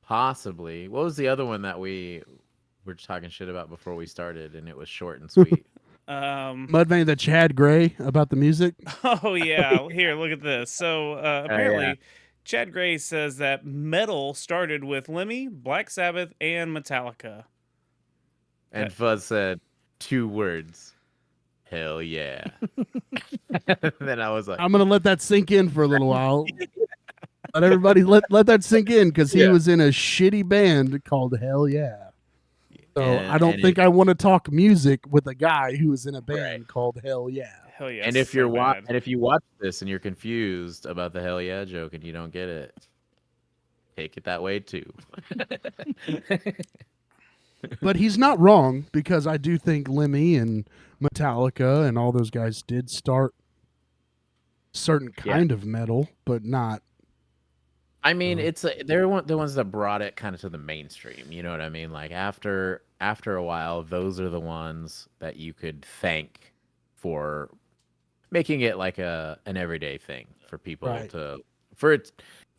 Possibly. What was the other one that we were talking shit about before we started, and it was short and sweet? Mudvayne, the Chad Gray about the music. Oh yeah. Here, look at this. So apparently, Chad Gray says that metal started with Lemmy, Black Sabbath, and Metallica. And Fuzz said 2 words. Hell yeah. Then I was like, I'm gonna let that sink in for a little while. Let everybody let that sink in because he was in a shitty band called Hell Yeah. So I don't think I want to talk music with a guy who was in a band called Hell Yeah. Hell yeah. and if you watch this and you're confused about the hell yeah joke and you don't get it, take it that way too. But he's not wrong because I do think Lemmy and Metallica and all those guys did start certain kind of metal, but not. I mean, they're the ones that brought it kind of to the mainstream. You know what I mean? Like after a while, those are the ones that you could thank for making it like an everyday thing for people for it.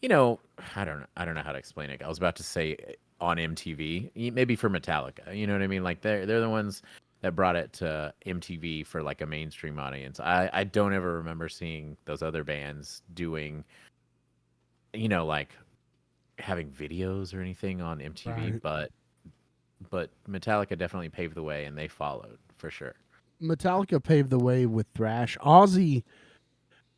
I don't know how to explain it. I was about to say on MTV, maybe for Metallica. You know what I mean? Like they're the ones that brought it to MTV for like a mainstream audience. I don't ever remember seeing those other bands doing, like having videos or anything on MTV, but Metallica definitely paved the way and they followed for sure. Metallica paved the way with thrash. Ozzy,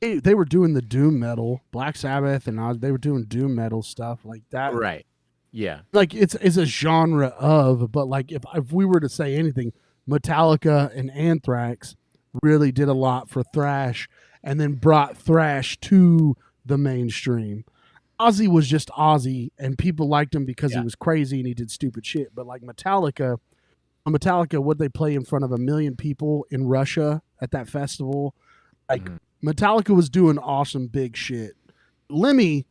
they were doing the doom metal. Black Sabbath and Ozzy, they were doing doom metal stuff like that. Right. Yeah. Like it's a genre of, but like if we were to say anything, Metallica and Anthrax really did a lot for thrash and then brought thrash to the mainstream. Ozzy was just Ozzy and people liked him because he was crazy and he did stupid shit. But like Metallica, would they play in front of 1 million people in Russia at that festival? Like Metallica was doing awesome big shit. Lemmy,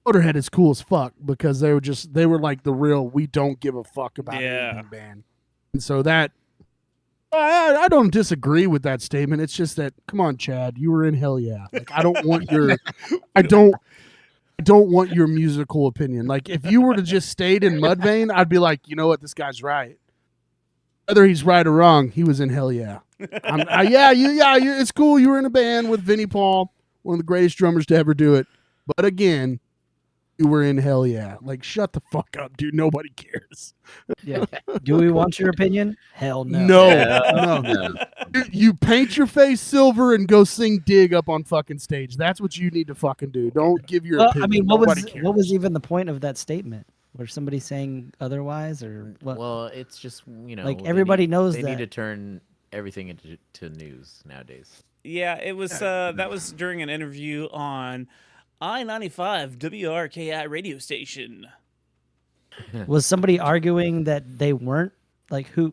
Motorhead is cool as fuck because they were like the real we don't give a fuck about anything band. And so that I don't disagree with that statement. It's just that come on, Chad, you were in Hell Yeah. Like I don't want your musical opinion. Like if you were to just stayed in Mudvayne, I'd be like, you know what, this guy's right. Whether he's right or wrong, he was in Hell Yeah. It's cool. You were in a band with Vinnie Paul, one of the greatest drummers to ever do it. But again, you were in Hell Yeah. Like, shut the fuck up, dude. Nobody cares. Yeah. Do we want your opinion? Hell no. No. You paint your face silver and go sing Dig up on fucking stage. That's what you need to fucking do. Don't give your opinion. I mean, Nobody cares. what was even the point of that statement? Was somebody saying otherwise or what? Well, it's just, like everybody knows they that. need to turn everything into news nowadays. Yeah, it was. That was during an interview on I-95 WRKI radio station. Was somebody arguing that they weren't like who?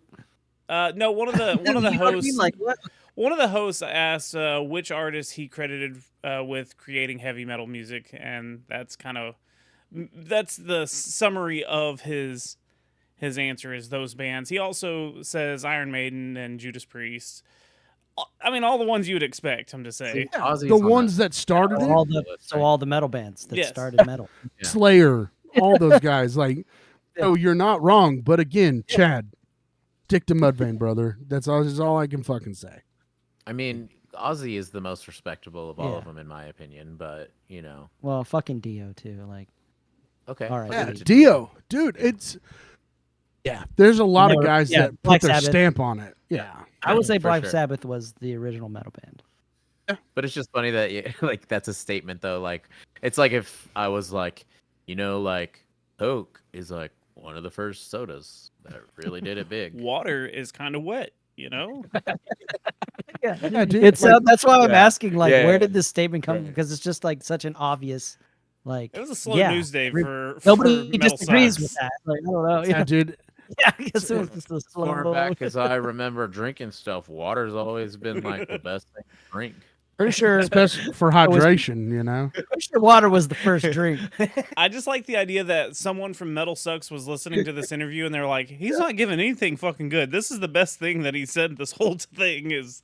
No, one of the You know what I hosts. mean? Like what? One of the hosts asked which artist he credited with creating heavy metal music, and that's the summary of his answer is those bands. He also says Iron Maiden and Judas Priest. I mean, all the ones you would expect him to say. The ones that started it, all the metal bands that Yes. started metal. Yeah. Slayer, all those guys. Like, oh, you're not wrong. But again, Chad, stick to Mudvayne, brother. That's all I can fucking say. I mean, Ozzy is the most respectable of all Yeah. of them, in my opinion. But you know, Well, fucking Dio too. Like, okay. all right. Yeah, dude. Dio, dude, there's a lot of guys Yeah, that put Black their Sabbath. stamp on it. Yeah. I would say For Black sure. Sabbath was the original metal band. But it's just funny that like that's a statement though. Like it's like if I was like, like Coke is like one of the first sodas that really did it big. Water is kind of wet, you know. Yeah, dude. It's like, that's why I'm Yeah. asking, like, Yeah. where did this statement come from? Right. Because it's just like such an obvious, like, It was a slow yeah, news day for nobody metal disagrees socks. with that. Like, I don't know. yeah, dude. Yeah, I guess it was just a As far slow. back as I remember drinking stuff, water's always been like the best thing to drink. Pretty sure, Especially for hydration, you know. pretty sure water was the first drink. I just like the idea that someone from Metal Sucks was listening to this interview and they're like, he's not giving anything fucking good. This is the best thing that he said this whole thing is,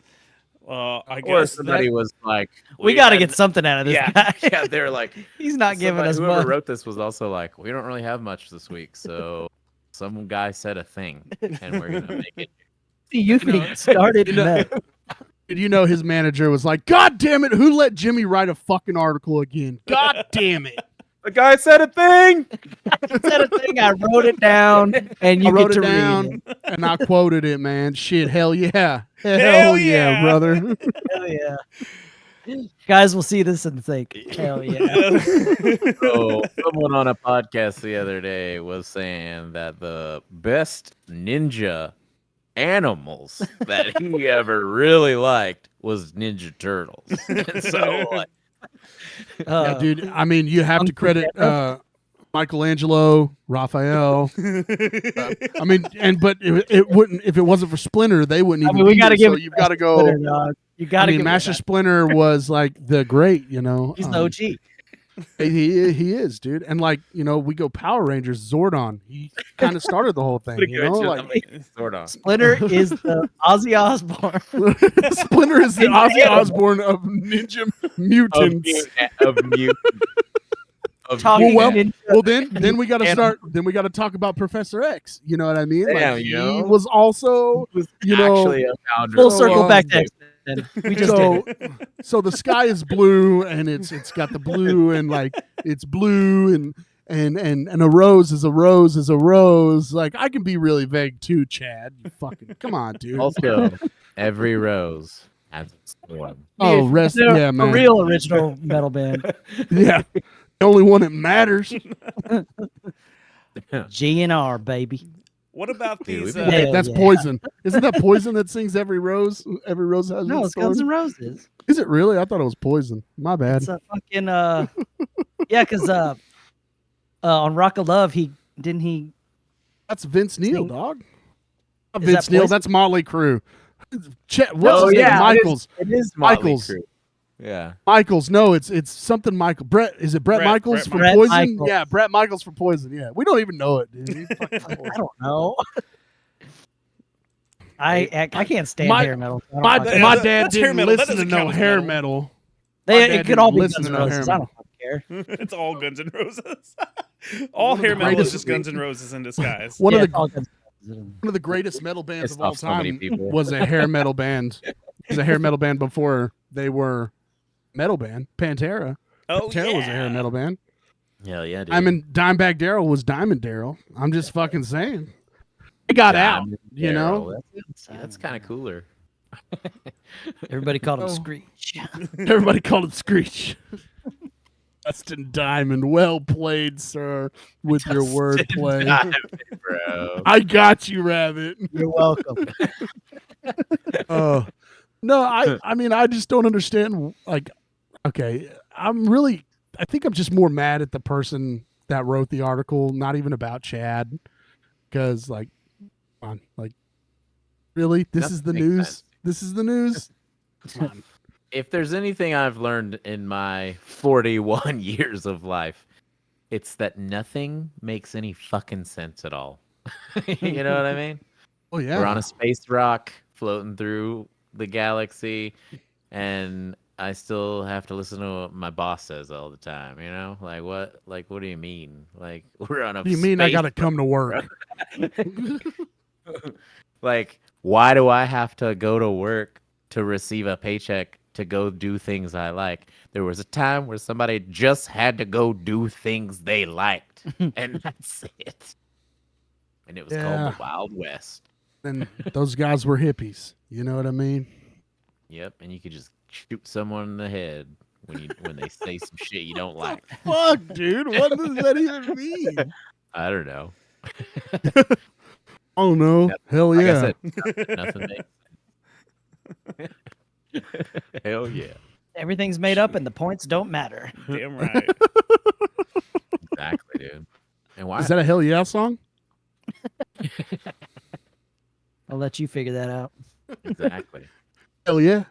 I Or guess. somebody was like, We got to had- get something out of this Yeah, guy. yeah. They're like, He's not giving us whoever much. wrote this was also like, we don't really have much this week, so some guy said a thing, and we're gonna make it. You think started metal. Did you know his manager was like, God damn it, who let Jimmy write a fucking article again? God damn it. The guy said a thing. Said a thing. I wrote it down, and you I wrote get it to read down it. and I quoted it, man. Shit, hell yeah. Hell, Hell yeah, yeah. brother. Hell yeah. Guys will see this and think, hell yeah. So someone on a podcast the other day was saying that the best ninja animals that he ever really liked was Ninja Turtles. And so like, Yeah, dude. I mean, you have to Uncle credit Michelangelo, Raphael. I mean, but it wouldn't if it wasn't for Splinter, they wouldn't even. we be got to here, give. So you've got to go. Splinter, dog. You got I to mean, give. Master Splinter was like the great, you know. He's the OG. He is, dude. And like, we go Power Rangers, Zordon. He kind of started the whole thing, you know. Like sort of. Splinter is the Ozzy Osbourne. Splinter is the Ozzy Osbourne of Ninja Mutants. Of mute. Talking Well, ninja. Well, then we got to start. Then we got to talk about Professor X. You know what I mean? Damn, Like, you he know? was also, Actually a founder. Full of- circle um, back to X-Men. We just so, did it. so the sky is blue, and it's got the blue, and like it's blue, and a rose is a rose is a rose. Like I can be really vague too, Chad. You fucking come on, dude. Also, every rose has its thorn. Oh, rest, They're yeah, a man. real original metal band. Yeah, the only one that matters. GNR, baby. What about Dude, these? we've been- Yeah, That's yeah. Poison. Isn't that Poison that sings every rose? Every rose has No, its it's Guns thorn? N' Roses. Is it really? I thought it was Poison. My bad. It's a fucking yeah, because on Rock of Love he. That's Vince Neil, Sing- dog. Not Is Vince that Neil. Poison? That's Motley Crue. What's Oh, his name? yeah, it is. Michaels. It is Michaels. Motley Crue. Yeah. Michaels. No, it's something Michael. Brett. Is it Brett Brett- Michaels Brett from Michaels. Poison? Brett Michaels. Yeah, Brett Michaels from Poison. Yeah, we don't even know it, dude. He's fucking I Poison. don't know. I can't stand My- hair metal. I don't My, fucking- my that- dad that's hair didn't metal. That listen to doesn't no count as hair metal. metal. they, my it dad could all didn't be listen Guns to N' no Roses. hair I don't fucking care. It's all Guns N' Roses. All One of the hair metal is greatest- just Guns N' Roses in disguise. One Yeah, of it's the all Guns N' Roses. one of the greatest metal bands Pissed of all off so many time people. was a hair metal band. It was a hair metal band before they were metal band. Pantera. Oh Pantera yeah. was a hair metal band. Hell yeah, dude. I mean, Dimebag Darrell was Diamond Darrell. I'm just fucking saying. They got out, Diamond you know. Darrell. That's kind of cooler. Everybody called him Oh. Screech. Everybody called it Screech. Dustin Diamond, well played, sir, with your wordplay. Bro. I got you, Rabbit. You're welcome. Oh, No, I mean, I just don't understand. Like, okay, I think I'm just more mad at the person that wrote the article, not even about Chad, because like, come on, like, really, this Nothing is the makes news. sense. This is the news. Come on. If there's anything I've learned in my 41 years of life, it's that nothing makes any fucking sense at all. You know what I mean? Oh yeah, We're on a space rock floating through the galaxy, and I still have to listen to what my boss says all the time. You know, like what? Like what do you mean? Like we're on a. What do you mean I space gotta come to work? Like, why do I have to go to work to receive a paycheck to go do things I like? There was a time where somebody just had to go do things they liked, and that's it. And it was called Yeah. the Wild West. And those guys were hippies. You know what I mean? Yep, and you could just shoot someone in the head when they say some shit you don't like. Fuck, dude. What does that even mean? I don't know. Oh no. Yep. Hell Like yeah. I said, nothing makes sense. Hell yeah. Everything's made up and the points don't matter. Damn right. Exactly, dude. And why? Is that a hell yeah song? I'll let you figure that out. Exactly. Hell yeah.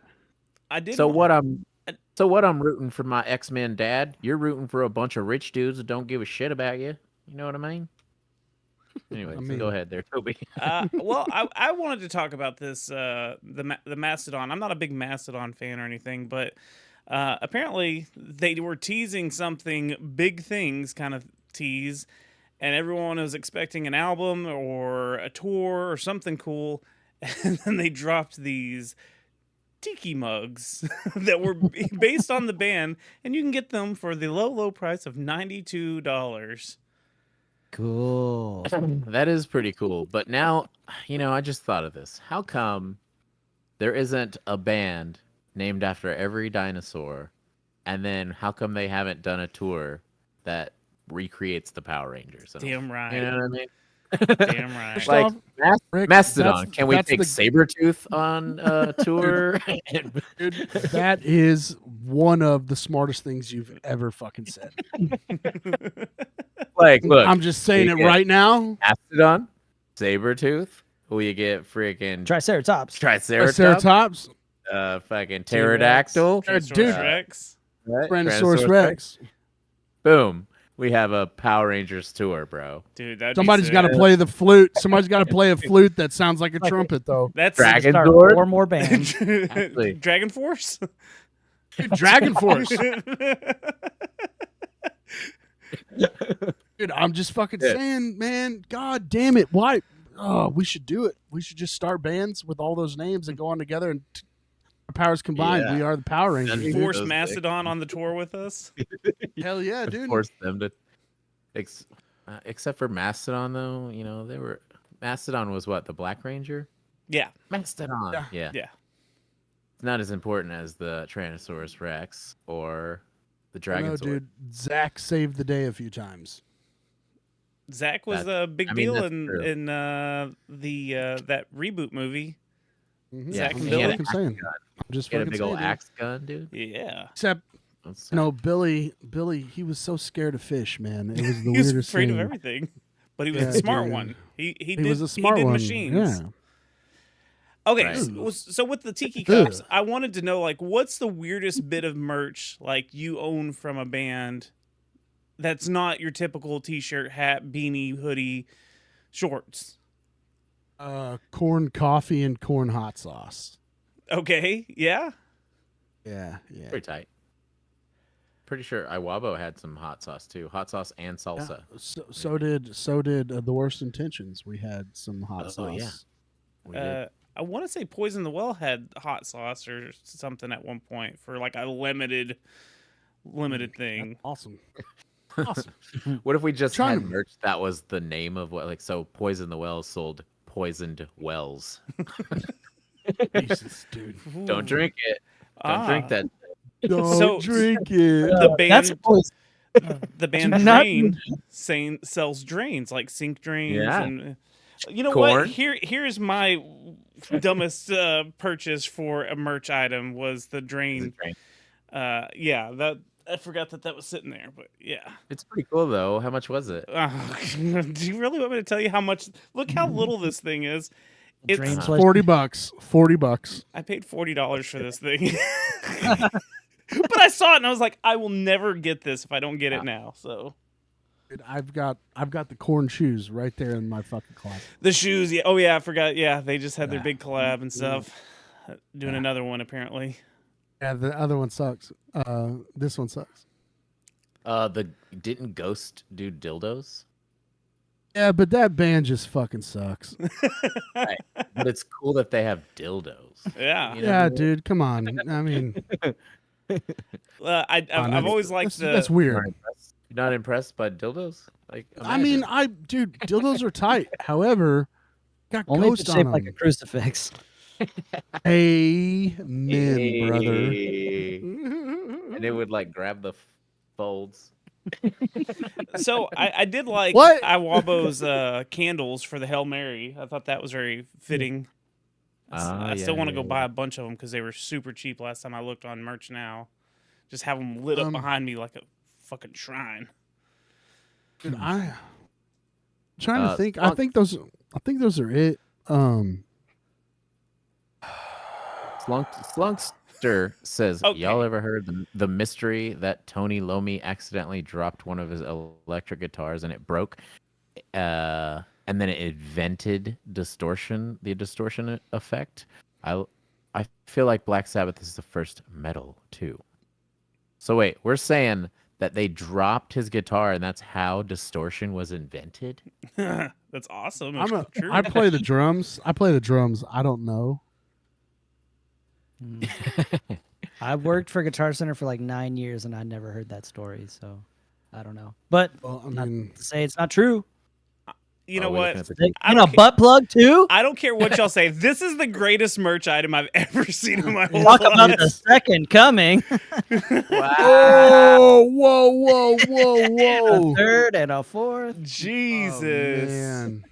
I did. So what I'm rooting for my X-Men dad, you're rooting for a bunch of rich dudes that don't give a shit about you. You know what I mean? Anyway, I mean- go ahead there, Toby. Well, I wanted to talk about this the Mastodon. I'm not a big Mastodon fan or anything, but apparently they were teasing something, big things kind of tease, and everyone was expecting an album or a tour or something cool, and then they dropped these tiki mugs that were based on the band, and you can get them for the low price of $92. Cool. That is pretty cool. But now, I just thought of this. How come there isn't a band named after every dinosaur? And then how come they haven't done a tour that recreates the Power Rangers? Damn right. You know what I mean? Damn right. First Like, off, Rick, Mastodon. Can we that's take the- Sabretooth on tour? Dude, that is one of the smartest things you've ever fucking said. Like, look, I'm just saying you it get- right now. Mastodon, Sabretooth. We get freaking Triceratops. Triceratops, Triceratops, fucking pterodactyl, Tyrannosaurus Dude. Rex. right? Tyrannosaurus Rex. Boom. We have a Power Rangers tour, bro. Dude, that'd Somebody's be got to sick. play the flute. Somebody's got to play a flute that sounds like a trumpet, though. That's Dragon Start Lord? 4 more bands. Exactly. Dragon Force. Dude, Dragon Force. Dude, I'm just fucking Yeah. saying, man. God damn it! Why? Oh, we should do it. We should just start bands with all those names and go on together, and our powers combined, Yeah. we are the Power Rangers. That'd dude. be Force Those Mastodon on the tour with us. Hell yeah, dude. Force them to. Except for Mastodon, though, they were. Mastodon was what? The Black Ranger? Yeah. Mastodon. Yeah. Yeah. Yeah. It's not as important as the Tyrannosaurus Rex or the I Dragon know, Sword. dude. Zach saved the day a few times. Zach was a big I mean, deal that's in true. that reboot movie. Mhm. Zach I'm and just Billy. fucking saying. I'm just Get a fucking big saying, old dude. axe gun, dude. Yeah. Except, That's- Billy, he was so scared of fish, man. It was the He was weirdest afraid thing. of everything, but he was Yeah, a smart dude. one. He He did was a smart he did one. machines. Yeah. Okay, Right. so with the Tiki Ugh. Cups, I wanted to know, like, what's the weirdest bit of merch like you own from a band that's not your typical T-shirt, hat, beanie, hoodie, shorts? Corn coffee and corn hot sauce. Okay, yeah. Yeah. Pretty tight. Pretty sure Iwabo had some hot sauce too. Hot sauce and salsa. So did the Worst Intentions. We had some hot Oh, sauce. yeah. We did. I want to say Poison the Well had hot sauce or something at one point for like a limited thing. Awesome. Awesome. What if we just trying had to- merch that was the name of what? Like, so Poison the Wells sold poisoned wells. Jesus, dude. Don't drink it. Don't drink that. Don't So- drink it. The That's band, poison. the band Not- Drain sells drains like sink drains. Yeah. And you know Corn. what? Here's my dumbest purchase for a merch item was the drain. Yeah, that I forgot that was sitting there, but yeah. It's pretty cool though. How much was it? Do you really want me to tell you how much? Look how little this thing is. It's Drain $40. $40. I paid $40 for this thing. But I saw it and I was like, I will never get this if I don't get it now. So Dude, I've got the corn shoes right there in my fucking closet. the shoes, yeah. Oh yeah, I forgot. Yeah, they just had their big collab and stuff. Doing another one apparently. Yeah, the other one sucks. This one sucks. Didn't Ghost do dildos? Yeah, but that band just fucking sucks. Right. But it's cool that they have dildos. Yeah. You know? Yeah, dude, come on. I mean, I've always liked that's You're weird. not impressed? You're not impressed by dildos? Like, I mean, imagine. dude, dildos are tight. However, got Only if ghost it's on shaped them. like a crucifix. Amen, brother. Hey. And it would like grab the folds. So I did like What? Iwabo's candles for the Hail Mary. I thought that was very fitting. I still want to go buy a bunch of them because they were super cheap last time I looked on Merch Now. Just have them lit up behind me like a fucking shrine. Dude, I'm trying to think. Slunk- I think those are it. Slunkster says, Okay. y'all ever heard the mystery that Tony Lomi accidentally dropped one of his electric guitars and it broke? And then it invented the distortion effect. I feel like Black Sabbath is the first metal too. So wait, we're saying that they dropped his guitar and that's how distortion was invented? That's awesome. It's true. I play the drums. I don't know. I worked for Guitar Center for like 9 years and I never heard that story, so I don't know. But Well, I not mean, to say it's not true. You know we're what? looking at the- They, I you don't know, butt plug too. I don't care what y'all say. This is the greatest merch item I've ever seen in my whole Talk life. about the second coming. oh, whoa, A whoa. third and a fourth. Jesus. Oh, man.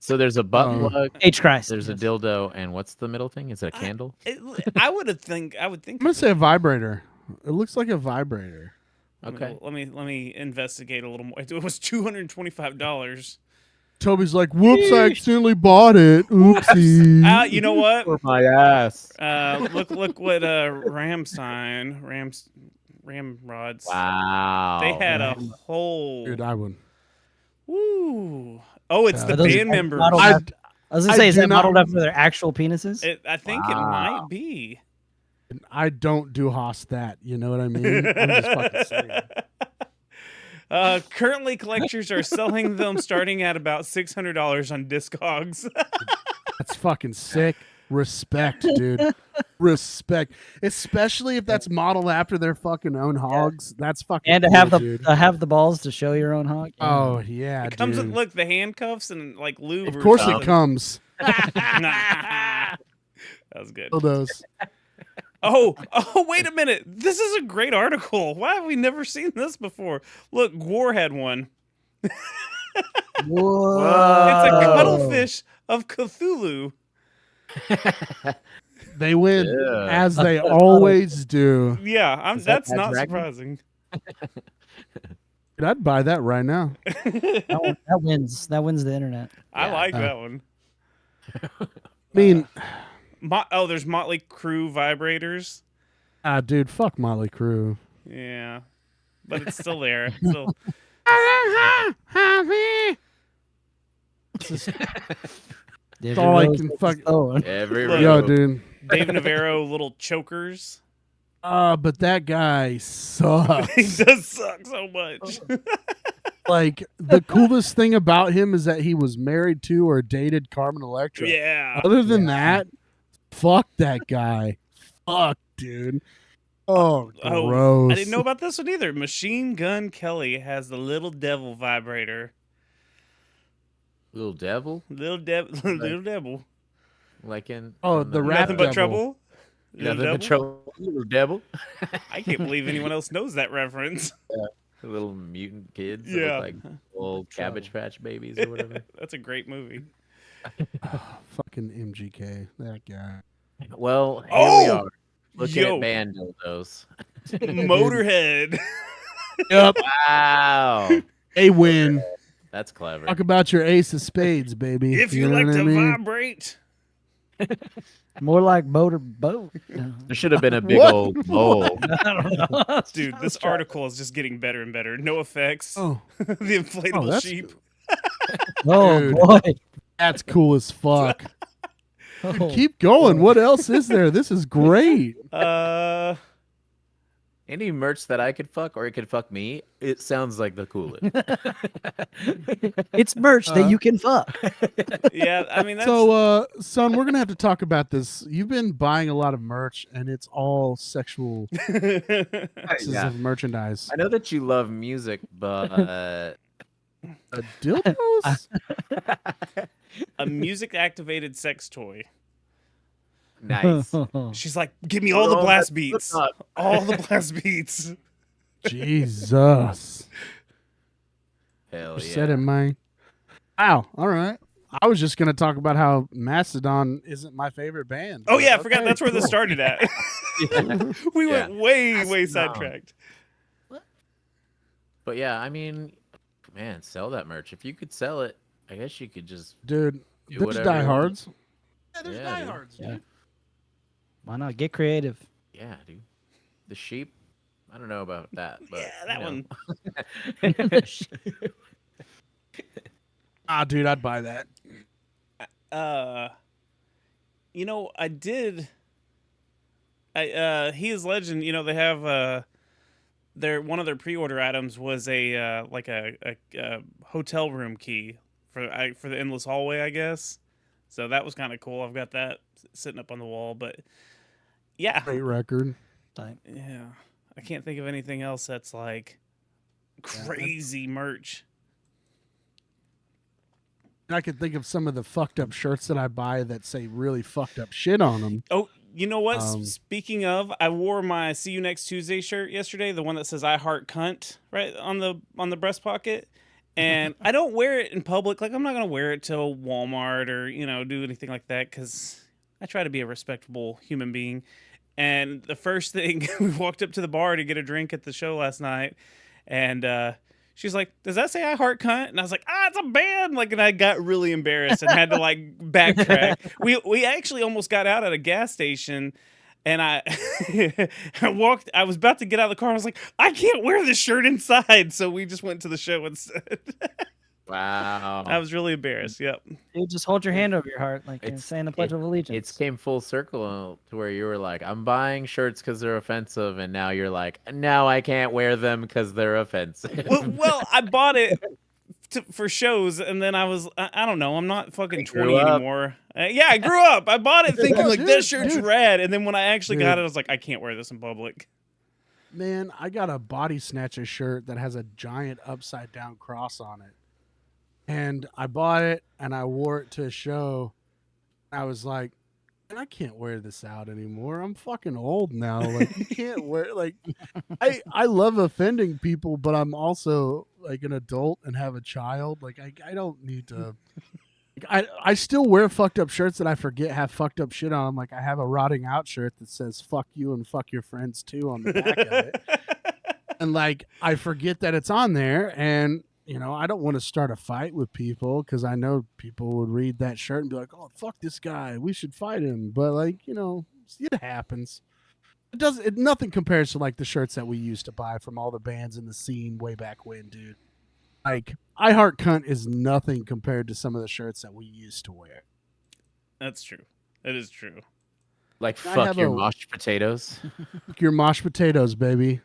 So there's a butt Oh. plug, H Christ. there's a dildo, and what's the middle thing? Is it a candle? I would think. I'm gonna say a vibrator. It looks like a vibrator. Okay. Let me investigate a little more. It was $225. Toby's like, whoops, I accidentally bought it. Oopsie. You know what? For my ass. Look what Ramrods. Wow. They had a whole. Dude, I would. Woo. Oh, it's the Are those band members. modeled I- after- I was gonna say, is do that not- modeled after their actual penises? I think it Wow. might be. I don't do Haas that. You know what I mean? I'm just fucking saying. Currently, collectors are selling them starting at about $600 on Discogs. That's fucking sick. Respect, dude. Respect. Especially if that's modeled after their fucking own hogs. That's fucking And to cool, have dude. the balls to show your own hog. Oh yeah, It comes dude. with the handcuffs and like lube. Of or course it something. comes. That was good. Those. Oh, wait a minute. This is a great article. Why have we never seen this before? Look, War had one. Whoa. It's a cuttlefish of Cthulhu. They win Yeah. as they always do. Yeah, Is that that's not dragon? surprising. Dude, I'd buy that right now. That wins. That wins the internet. I Yeah. like that one. I mean, There's Motley Crue vibrators. dude, fuck Motley Crue. Yeah, but it's still there. It's still, That's all I can fucking. Every Look. Yo, road. dude. Dave Navarro little chokers. But that guy sucks. He does suck so much. Like the coolest thing about him is that he was married to or dated Carmen Electra. Yeah. Other than that, fuck that guy. Fuck, dude. Oh, Oh, gross. I didn't know about this one either. Machine Gun Kelly has the Little Devil vibrator. Little devil, Little Devil. like in Oh, the rap Nothing but devil. trouble. Little Nothing but Devil? trouble. Little devil. I can't believe anyone else knows that reference. The little mutant kids. that Yeah. look like old Cabbage Patch babies or whatever. That's a great movie. Fuck Fucking MGK, that guy. Well, here we Oh! are. Looking Yo. at band dildos. Motorhead. Yep, Wow. a win. That's clever. Talk about your ace of spades, baby. If you know like what I to mean? vibrate. More like motor boat. There should have been a big What? old bowl. I don't know. Dude, this article is just getting better and better. No effects. Oh, The inflatable that's- sheep. Oh Dude. boy. that's cool as fuck. Oh. Keep going. What else is there? This is great. Any merch that I could fuck or it could fuck me, it sounds like the coolest. It's merch that you can fuck. Yeah, I mean that's So, son, we're gonna have to talk about this. You've been buying a lot of merch, and it's all sexual pieces Yeah. of merchandise. I know that you love music, but Dildos? a music activated sex toy. nice. She's like, give me all the Oh, blast that's beats. up. All the blast beats. Jesus. Hell You yeah. said it, man. Wow. All right. I was just gonna talk about how Mastodon isn't my favorite band. Oh but yeah, I forgot okay, that's where this cool. started at. Yeah. We Yeah. went way That's not- sidetracked. But yeah, I mean, man, sell that merch. If you could sell it, I guess you could just Dude, Do there's whatever you want. diehards. Yeah, there's Yeah, dude. diehards. Yeah. Why not get creative? yeah, dude. The sheep. I don't know about that, but Yeah, that one. Ah, dude, I'd buy that. You know, I did. He is Legend. You know, they have their one of their pre-order items was a like a hotel room key for the endless hallway, I guess. So that was kind of cool. I've got that sitting up on the wall, but yeah, Great record. yeah, I can't think of anything else that's like crazy merch. And I could think of some of the fucked up shirts that I buy that say really fucked up shit on them. Oh, you know what? Um, Speaking of, I wore my "See You Next Tuesday" shirt yesterday, the one that says "I heart cunt" right on the breast pocket. And I don't wear it in public. Like I'm not gonna wear it to Walmart or do anything like that because I try to be a respectable human being. And the first thing we walked up to the bar to get a drink at the show last night, and she's like, "Does that say I heart cunt?" And I was like, it's a band. Like, and I got really embarrassed and had to like backtrack. We actually almost got out at a gas station, and I I was about to get out of the car. And I was like, I can't wear this shirt inside, so we just went to the show instead. wow. I was really embarrassed. Yep. You just hold your hand over your heart like you're It's- saying the Pledge of Allegiance. It came full circle to where you were like, I'm buying shirts because they're offensive, and now you're like, now I can't wear them because they're offensive. Well, I bought it for shows, and then I don't know. I'm not fucking grew 20 up. anymore. Yeah, I grew up. I bought it thinking like that Dude, shirt's dude. rad, and then when I actually got Dude. it, I was like, I can't wear this in public. Man, I got a Body Snatcher shirt that has a giant upside down cross on it. And I bought it and I wore it to a show. I was like, man, I can't wear this out anymore. I'm fucking old now. Like you can't wear like I love offending people, but I'm also like an adult and have a child. Like I don't need to I still wear fucked up shirts that I forget have fucked up shit on them. Like I have a rotting out shirt that says "fuck you" and "fuck your friends too" on the back of it, and like I forget that it's on there. And I don't want to start a fight with people because I know people would read that shirt and be like, "Oh, fuck this guy, we should fight him." But like it happens. Nothing compares to like the shirts that we used to buy from all the bands in the scene way back when, dude. Like, I Heart Cunt is nothing compared to some of the shirts that we used to wear. That's true. That is true. Like, I fuck have your a- mashed potatoes. Your mosh potatoes, baby.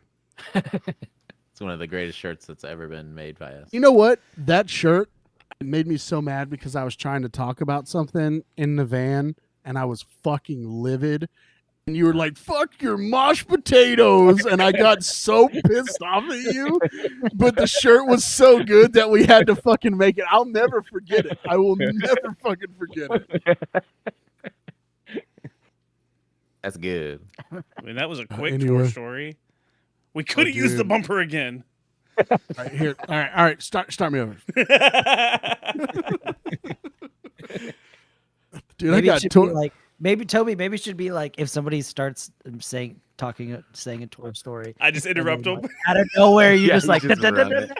It's one of the greatest shirts that's ever been made by us. You know what? That shirt made me so mad because I was trying to talk about something in the van and I was fucking livid. And you were like, "Fuck your mosh potatoes," and I got so pissed off at you. But the shirt was so good that we had to fucking make it. I'll never forget it. I will never fucking forget it. That's good. I mean, that was a quick Anyway. tour story. We could have used the dude. bumper again. All right, here. All right. Start me over. Dude, Maybe I it got should to- be like maybe Toby. Maybe it should be like if somebody starts saying a Toy Story. I just and then, interrupt them. like, out of nowhere, you Yeah, just you like just run it.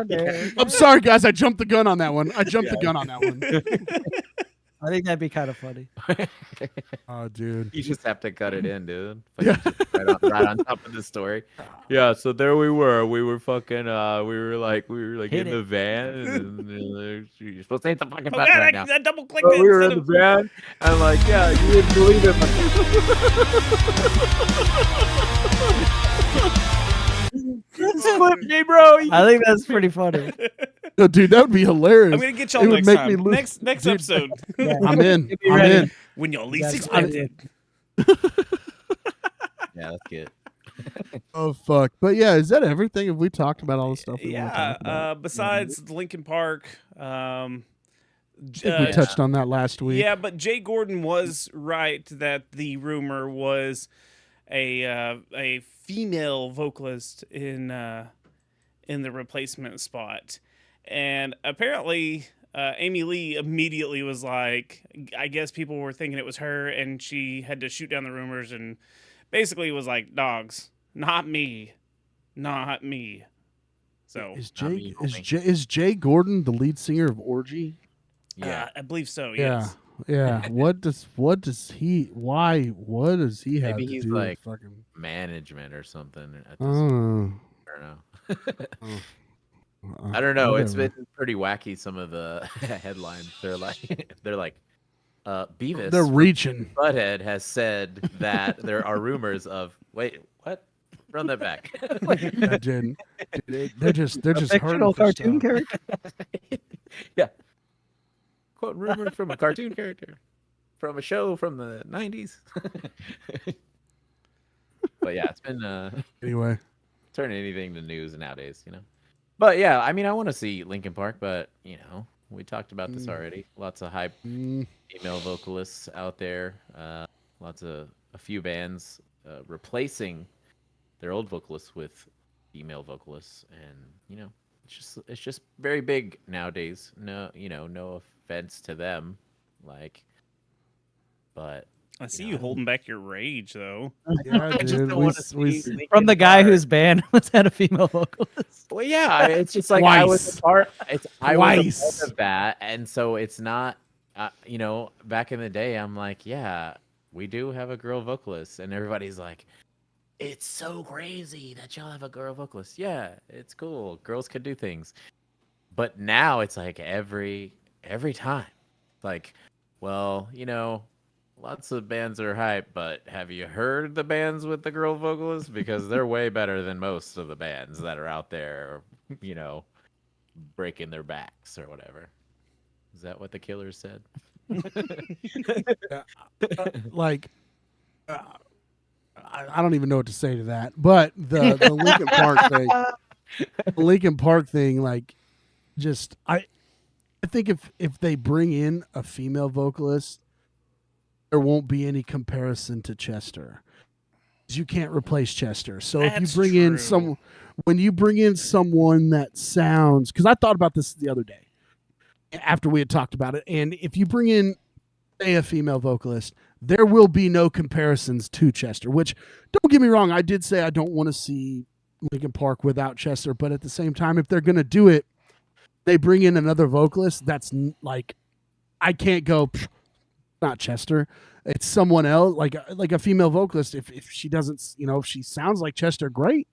there. I'm sorry, guys. I jumped the gun on that one. I jumped the gun on that one. I think that'd be kind of funny. Oh, dude. You just have to cut it in, dude. Yeah. Just right on top of the story. Yeah, so there we were. We were fucking we were like Hit in the it. van and you're supposed to hit the fucking Oh, button God, right now. I double clicked So it. we were instead in the of- van and like, yeah, you wouldn't believe it. Flip me, bro. I think that's pretty funny. Oh, dude, that would be hilarious. I'm gonna get It y'all would next make me time. lose- Next Dude. episode. I'm in. Get me I'm ready. in. When you least That's expect funny. it. Yeah, that's good. Oh, fuck. But yeah, is that everything? Have we talked about all the stuff we want to Yeah. talk about? Besides Linkin Park, I think we touched on that last week. yeah, but Jay Gordon was right that the rumor was a female vocalist in the replacement spot, and apparently Amy Lee immediately was like, I guess people were thinking it was her, and she had to shoot down the rumors and basically was like, dogs, not me, not me. So Is Not Jay me, is Jay Gordon the lead singer of Orgy? Yeah. I believe so. Yeah. Yes. Yeah. What does he have Maybe to he's do like- with fucking management or something. At this, Oh. I don't know. Uh, I don't know. It's whatever. been pretty wacky. Some of the headlines. They're like, Beavis They're from reaching. Butthead has said that there are rumors of. Wait, what? Run that back. That didn't. They're just hurting Fictional for cartoon stuff. character. Yeah. Quote rumors from a cartoon character from a show from the 90s. But yeah, it's been Anyway, turning anything to news nowadays, you know. But yeah, I mean, I want to see Linkin Park, but you know, we talked about this already. Lots of hype female vocalists out there. A few bands replacing their old vocalists with female vocalists, and you know, it's just very big nowadays. No, you know, no offense to them, like, but I see know, you holding back your rage, though. yeah, I just dude. don't want to see Linkin From the guy Park. whose band was had a female vocalist. Well, yeah, it's just like I was Twice. a part. I was a Twice. part of that, and so it's not. You know, back in the day, I'm like, yeah, we do have a girl vocalist, and everybody's like, it's so crazy that y'all have a girl vocalist. Yeah, it's cool. Girls can do things, but now it's like every time, like, well, you know. Lots of bands are hype, but have you heard the bands with the girl vocalists? Because they're way better than most of the bands that are out there, you know, breaking their backs or whatever. Is that what the Killers said? Like, I don't even know what to say to that. But the Linkin Park thing, the Linkin Park thing, like, just I think if they bring in a female vocalist, there won't be any comparison to Chester. You can't replace Chester. So if That's you bring in true. when you bring in someone that sounds, because I thought about this the other day after we had talked about it, and if you bring in a female vocalist, there will be no comparisons to Chester. Which, don't get me wrong, I did say I don't want to see Linkin Park without Chester, but at the same time, if they're gonna do it, they bring in another vocalist. That's like, I can't go. Not Chester, it's someone else, like a female vocalist. If she doesn't, you know, if she sounds like Chester, great.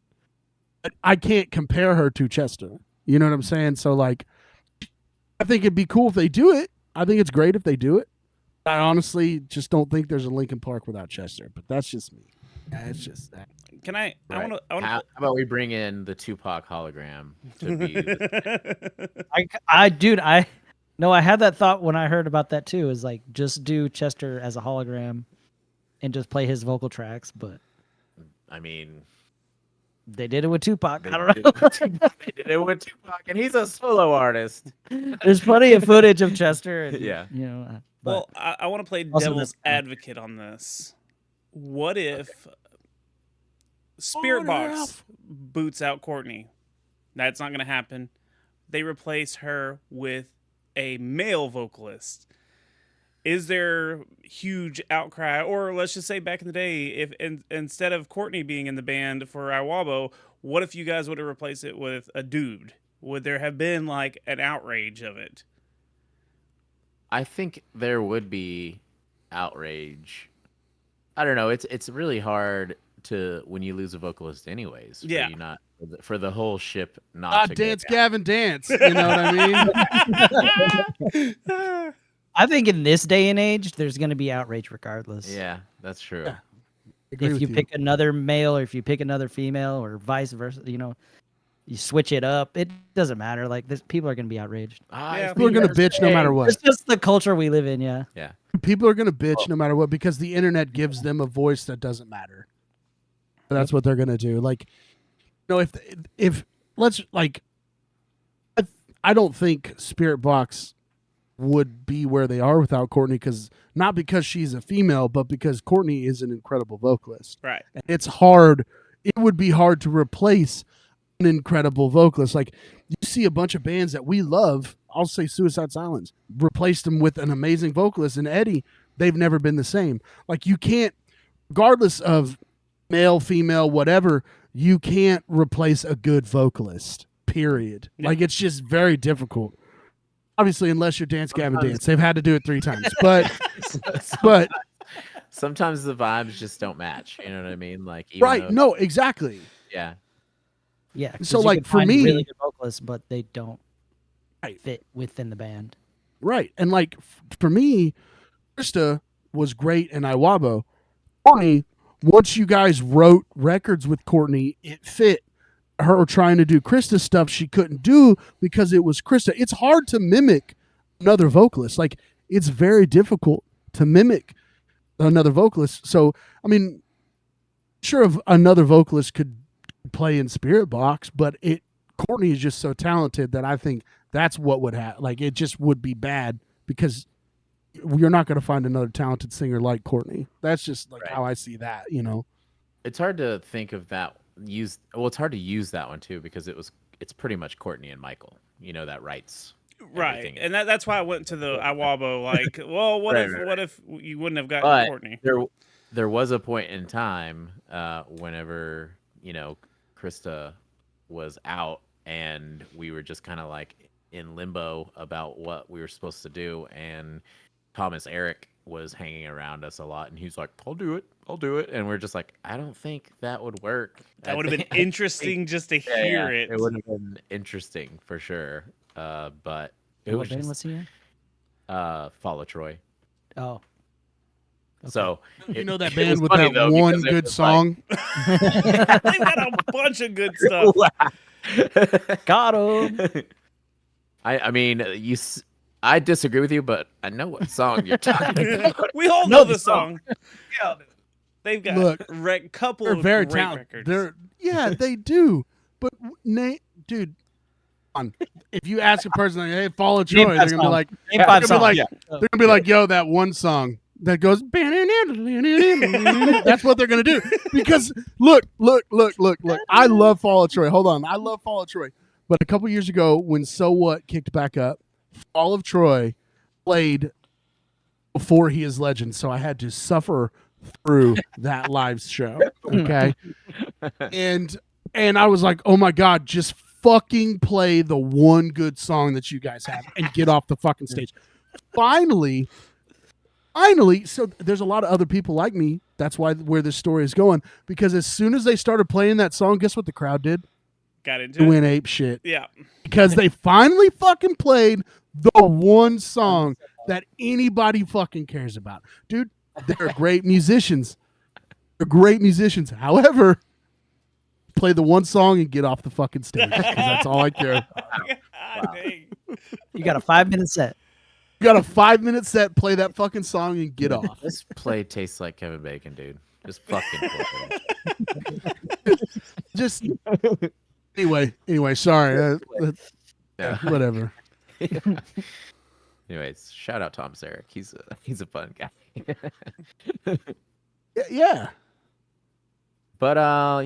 But I can't compare her to Chester. You know what I'm saying? So like, I think it'd be cool if they do it. I think it's great if they do it. I honestly just don't think there's a Linkin Park without Chester. But that's just me. Yeah, it's just that. Can I? I Right. want to. How about we bring in the Tupac hologram to be? I had that thought when I heard about that too. Is like just do Chester as a hologram, and just play his vocal tracks. But I mean, they did it with Tupac. they I don't did know. it with Tupac. They did it with Tupac, and he's a solo artist. There's plenty of footage of Chester. And, Yeah. you know. Well, I want to play Also devil's that's- advocate on this. What if Spirit Box boots out Courtney? That's not going to happen. They replace her with a male vocalist. is there huge outcry, or let's just say back in the day, if instead of Courtney being in the band for Iwabo, what if you guys would have replaced it with a dude? Would there have been like an outrage of it? I think there would be outrage. I don't know. It's really hard to when you lose a vocalist, anyways. For Yeah. you not for the whole ship not Ah, to go dance, down. Gavin, dance. You know what I mean? I think in this day and age, there's going to be outrage regardless. Yeah, that's true. Yeah. Agree If with you pick another male or if you pick another female or vice versa, you switch it up. It doesn't matter. Like people are going to be outraged. Yeah. People are gonna bitch no matter what. It's just the culture we live in. Yeah. Yeah. People are gonna bitch no matter what because the internet gives them a voice that doesn't matter. That's what they're gonna do. Like, if let's like, I don't think Spirit Box would be where they are without Courtney, not because she's a female, but because Courtney is an incredible vocalist. Right. And it's hard. It would be hard to replace an incredible vocalist. Like, you see a bunch of bands that we love, I'll say Suicide Silence, replaced them with an amazing vocalist, and Eddie, they've never been the same. Like, you can't, regardless of male, female, whatever, you can't replace a good vocalist, period. Yeah. Like, it's just very difficult. Obviously, unless you're Dance Gavin Dance. They've had to do it 3 times. But Sometimes the vibes just don't match. You know what I mean? Like, even right, though- no, exactly. Yeah. Yeah. 'cause So, you like, can for find me- really good vocalists, but they don't Right. fit within the band. Right. And like for me, Krista was great in Iwabo. Courtney, once you guys wrote records with Courtney, it fit her trying to do Krista stuff she couldn't do because it was Krista. It's hard to mimic another vocalist. Like, it's very difficult to mimic another vocalist. So, I mean, sure, if another vocalist could play in Spirit Box, but Courtney is just so talented that I think that's what would happen. Like, it just would be bad because you're not going to find another talented singer like Courtney. That's just like Right. how I see that, It's hard to think of that. It's hard to use that one too because it's pretty much Courtney and Michael. That writes. Right. everything. And that's why I went to the Iwabo. Like, well, what if you wouldn't have gotten But Courtney? there was a point in time whenever Krista was out and we were just kind of like in limbo about what we were supposed to do, and Thomas Eric was hanging around us a lot, and he's like, I'll do it, and we're just like, I don't think that would work. That would have been interesting just to hear it. It would have been interesting for sure, but it What was band just was he in? Follow Troy. Oh. So that it was band with funny, that though, one because it good was song. They've got a bunch of good stuff. Got him. I mean, I disagree with you, but I know what song you're talking about. We all Know know the the song. They've got Look, a couple They're of very great talented. records. They do. But dude, if you ask a person like, "Hey, follow Troy," they're gonna be like, Name 5 they're gonna songs. be like, they're gonna be like, "Yo, that one song that goes." That's what they're gonna do. Because look. I love Fall of Troy. Hold on, I love Fall of Troy. But a couple years ago, when So What kicked back up, Fall of Troy played before He Is Legend, so I had to suffer through that live show. Okay, and I was like, oh my god, just fucking play the one good song that you guys have and get off the fucking stage. Finally, so there's a lot of other people like me. That's where this story is going, because as soon as they started playing that song, guess what the crowd did? Got into They it. went ape shit. Yeah. Because they finally fucking played the one song that anybody fucking cares about. Dude, they're great musicians. They're great musicians. However, play the one song and get off the fucking stage, because that's all I care. God dang. You got a 5-minute set. You got a 5-minute set, play that fucking song and get off. This play tastes like Kevin Bacon, dude. Just fucking play it. Just anyway, sorry. Yeah. Whatever. Anyways, shout out Thomas Eric. He's a fun guy. Yeah. But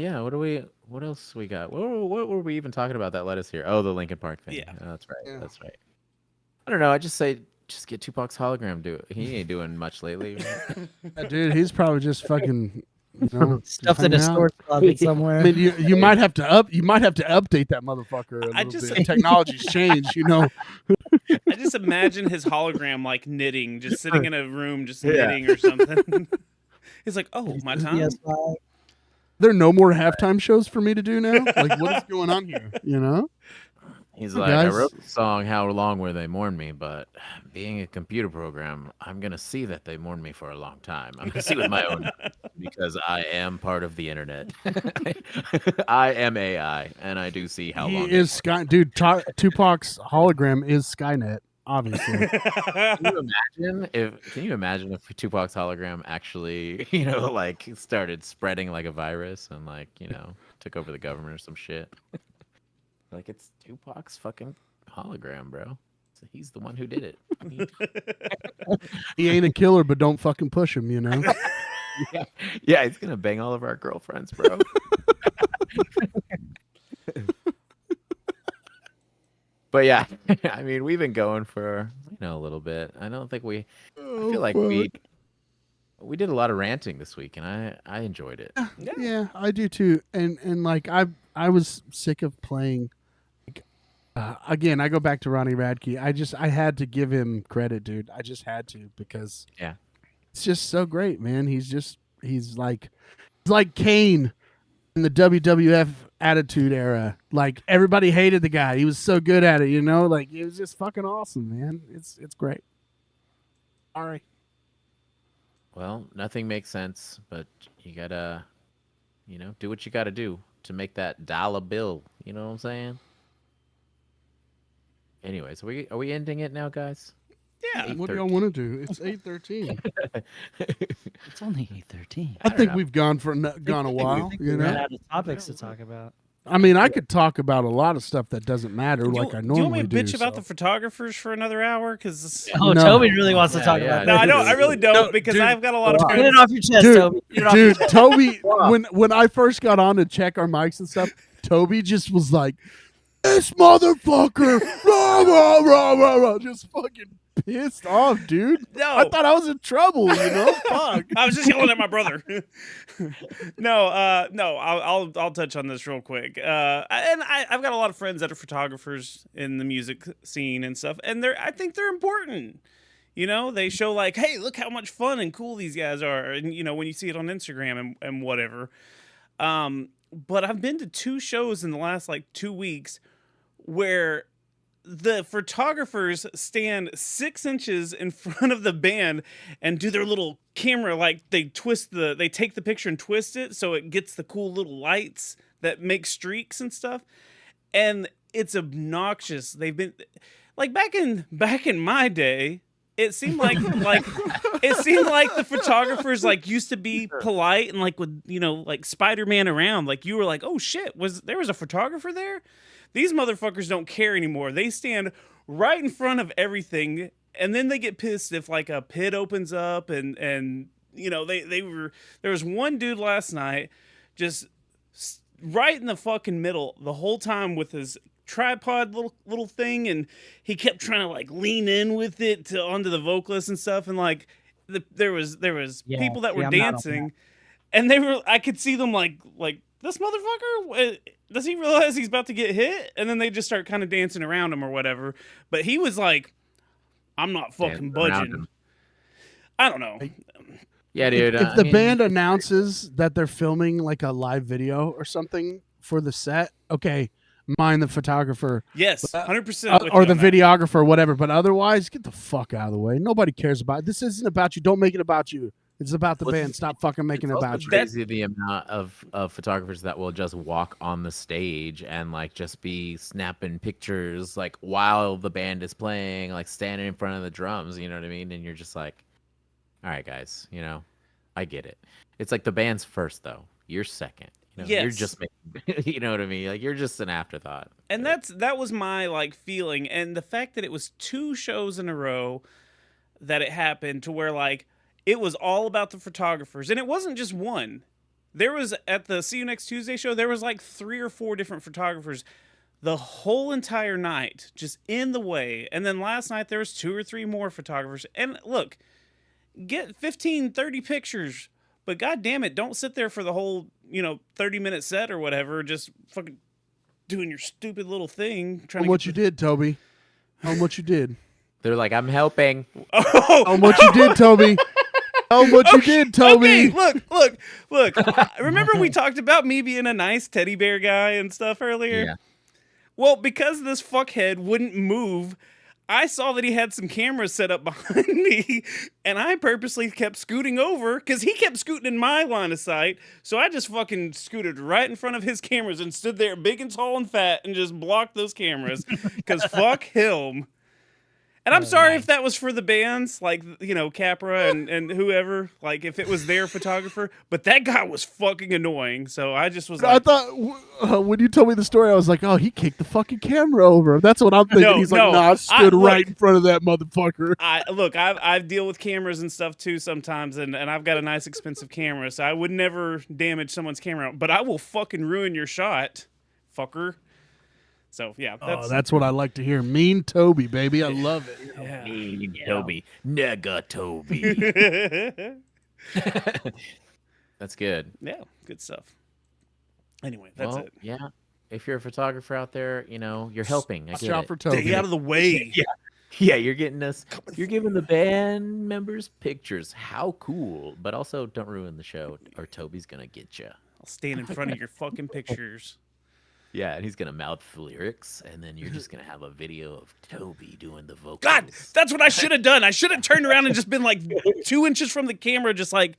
yeah, what else we got? What were we even talking about that led us here? Oh, the Linkin Park thing. Yeah. Oh, that's right. Yeah. That's right. I don't know. I just say Just get Tupac's hologram. Do it. He ain't doing much lately. Dude, he's probably just fucking, Stuffed in a hanging out. storage closet somewhere. I mean, you might have to update that motherfucker a little bit. Technology's changed, I just imagine his hologram like knitting, just sitting in a room, just knitting or something. He's like, "Oh, my time." Yes, There are no more halftime shows for me to do now. Like, what is going on here? He's Hey, like, I guys. wrote the song "How Long Will They Mourn Me," but being a computer program, I'm gonna see that they mourn me for a long time. I'm gonna see with my own because I am part of the internet. I am AI, and I do see how long. He is Sky, dude. Tupac's hologram is Skynet, obviously. Can you imagine if Tupac's hologram actually, like started spreading like a virus and took over the government or some shit? Like, it's Tupac's fucking hologram, bro. So he's the one who did it. He ain't a killer, but don't fucking push him. Yeah, he's gonna bang all of our girlfriends, bro. But yeah, I mean, we've been going for a little bit. I don't think I feel like we did a lot of ranting this week, and I enjoyed it. Yeah, I do too. And like I was sick of playing. Again, I go back to Ronnie Radke. I had to give him credit, dude. I just had to because it's just so great, man. He's like Kane in the WWF Attitude Era. Like, everybody hated the guy. He was so good at it, Like, it was just fucking awesome, man. It's great. All right. Well, nothing makes sense, but you gotta, do what you gotta do to make that dollar bill. You know what I'm saying? Anyways, are we ending it now, guys? Yeah. What do y'all want to do? It's 8:13. It's only 8:13. I think we've gone a while. We ran out of topics to talk about. I mean, I could talk about a lot of stuff that doesn't matter, like I normally do. Do you want me to bitch about the photographers for another hour? Because Oh, No. Toby really wants to talk about no, that. I don't. I really don't because dude, I've got a lot of Get it friends. off your chest, Toby. Get it off your Dude, Toby, when I first got on to check our mics and stuff, Toby just was like, "This motherfucker," rah, rah, rah, rah, rah, just fucking pissed off, dude. No. I thought I was in trouble, Fuck. I was just yelling at my brother. No, I'll touch on this real quick. And I've got a lot of friends that are photographers in the music scene and stuff, and I think they're important. They show like, hey, look how much fun and cool these guys are, and when you see it on Instagram and whatever. But I've been to 2 shows in the last 2 weeks where the photographers stand 6 inches in front of the band and do their little camera, they take the picture and twist it so it gets the cool little lights that make streaks and stuff. And it's obnoxious. They've been back in my day, it seemed like the photographers used to be polite and would Spider-Man around. You were like, oh shit, there was a photographer there? These motherfuckers don't care anymore. They stand right in front of everything, and then they get pissed if a pit opens up and there was one dude last night just right in the fucking middle the whole time with his tripod little thing, and he kept trying to lean in with it onto the vocalist and stuff, and there was people that were dancing, and I could see them like this motherfucker, does he realize he's about to get hit? And then they just start kind of dancing around him or whatever. But he was like, I'm not fucking budging. I don't know. Yeah, dude. If the band announces that they're filming a live video or something for the set, okay, mind the photographer. Yes, 100%. Or the videographer or whatever. But otherwise, get the fuck out of the way. Nobody cares about it. This isn't about you. Don't make it about you. It's about the band. Stop fucking making it about you. Crazy the amount of photographers that will just walk on the stage and just be snapping pictures while the band is playing, standing in front of the drums. You know what I mean? And you're just like, all right, guys. I get it. It's the band's first though. You're second. Yes. You're just making, you know what I mean? You're just an afterthought. And that was my feeling, and the fact that it was 2 shows in a row that it happened to where it was all about the photographers, and it wasn't just one. There was at the See You Next Tuesday show, there was 3 or 4 different photographers the whole entire night, just in the way. And then last night there was 2 or 3 more photographers. And look, get 15, 30 pictures, but god damn it, don't sit there for the whole, 30-minute set or whatever, just fucking doing your stupid little thing. Tell them what you did, Toby. Tell them what you did. They're like, I'm helping. Oh, Tell them what you did, Toby. Tell them what you did, Toby. Okay, look. Remember we talked about me being a nice teddy bear guy and stuff earlier? Yeah. Well, because this fuckhead wouldn't move, I saw that he had some cameras set up behind me, and I purposely kept scooting over because he kept scooting in my line of sight. So I just fucking scooted right in front of his cameras and stood there big and tall and fat and just blocked those cameras because fuck him. And I'm sorry if that was for the bands, like, Capra and whoever, like, if it was their photographer, but that guy was fucking annoying. So I just was like, I thought when you told me the story, I was like, oh, he kicked the fucking camera over. That's what I'm thinking. No, He's like, no. no, I stood Look, right in front of that motherfucker. I deal with cameras and stuff too sometimes, and I've got a nice expensive camera, so I would never damage someone's camera, but I will fucking ruin your shot, fucker. So yeah, that's what I like to hear. Mean Toby, baby, I love it. Yeah. Mean Toby. Nega Toby. That's good. Yeah, good stuff. Anyway, that's it. Yeah. If you're a photographer out there, you're helping. I Watch get out it. for Toby. Stay out of the way. Yeah, you're giving the band members pictures. How cool. But also don't ruin the show or Toby's going to get you. I'll stand in front of your fucking pictures. Yeah, and he's going to mouth the lyrics, and then you're just going to have a video of Toby doing the vocals. God, that's what I should have done. I should have turned around and just been like 2 inches from the camera, just like,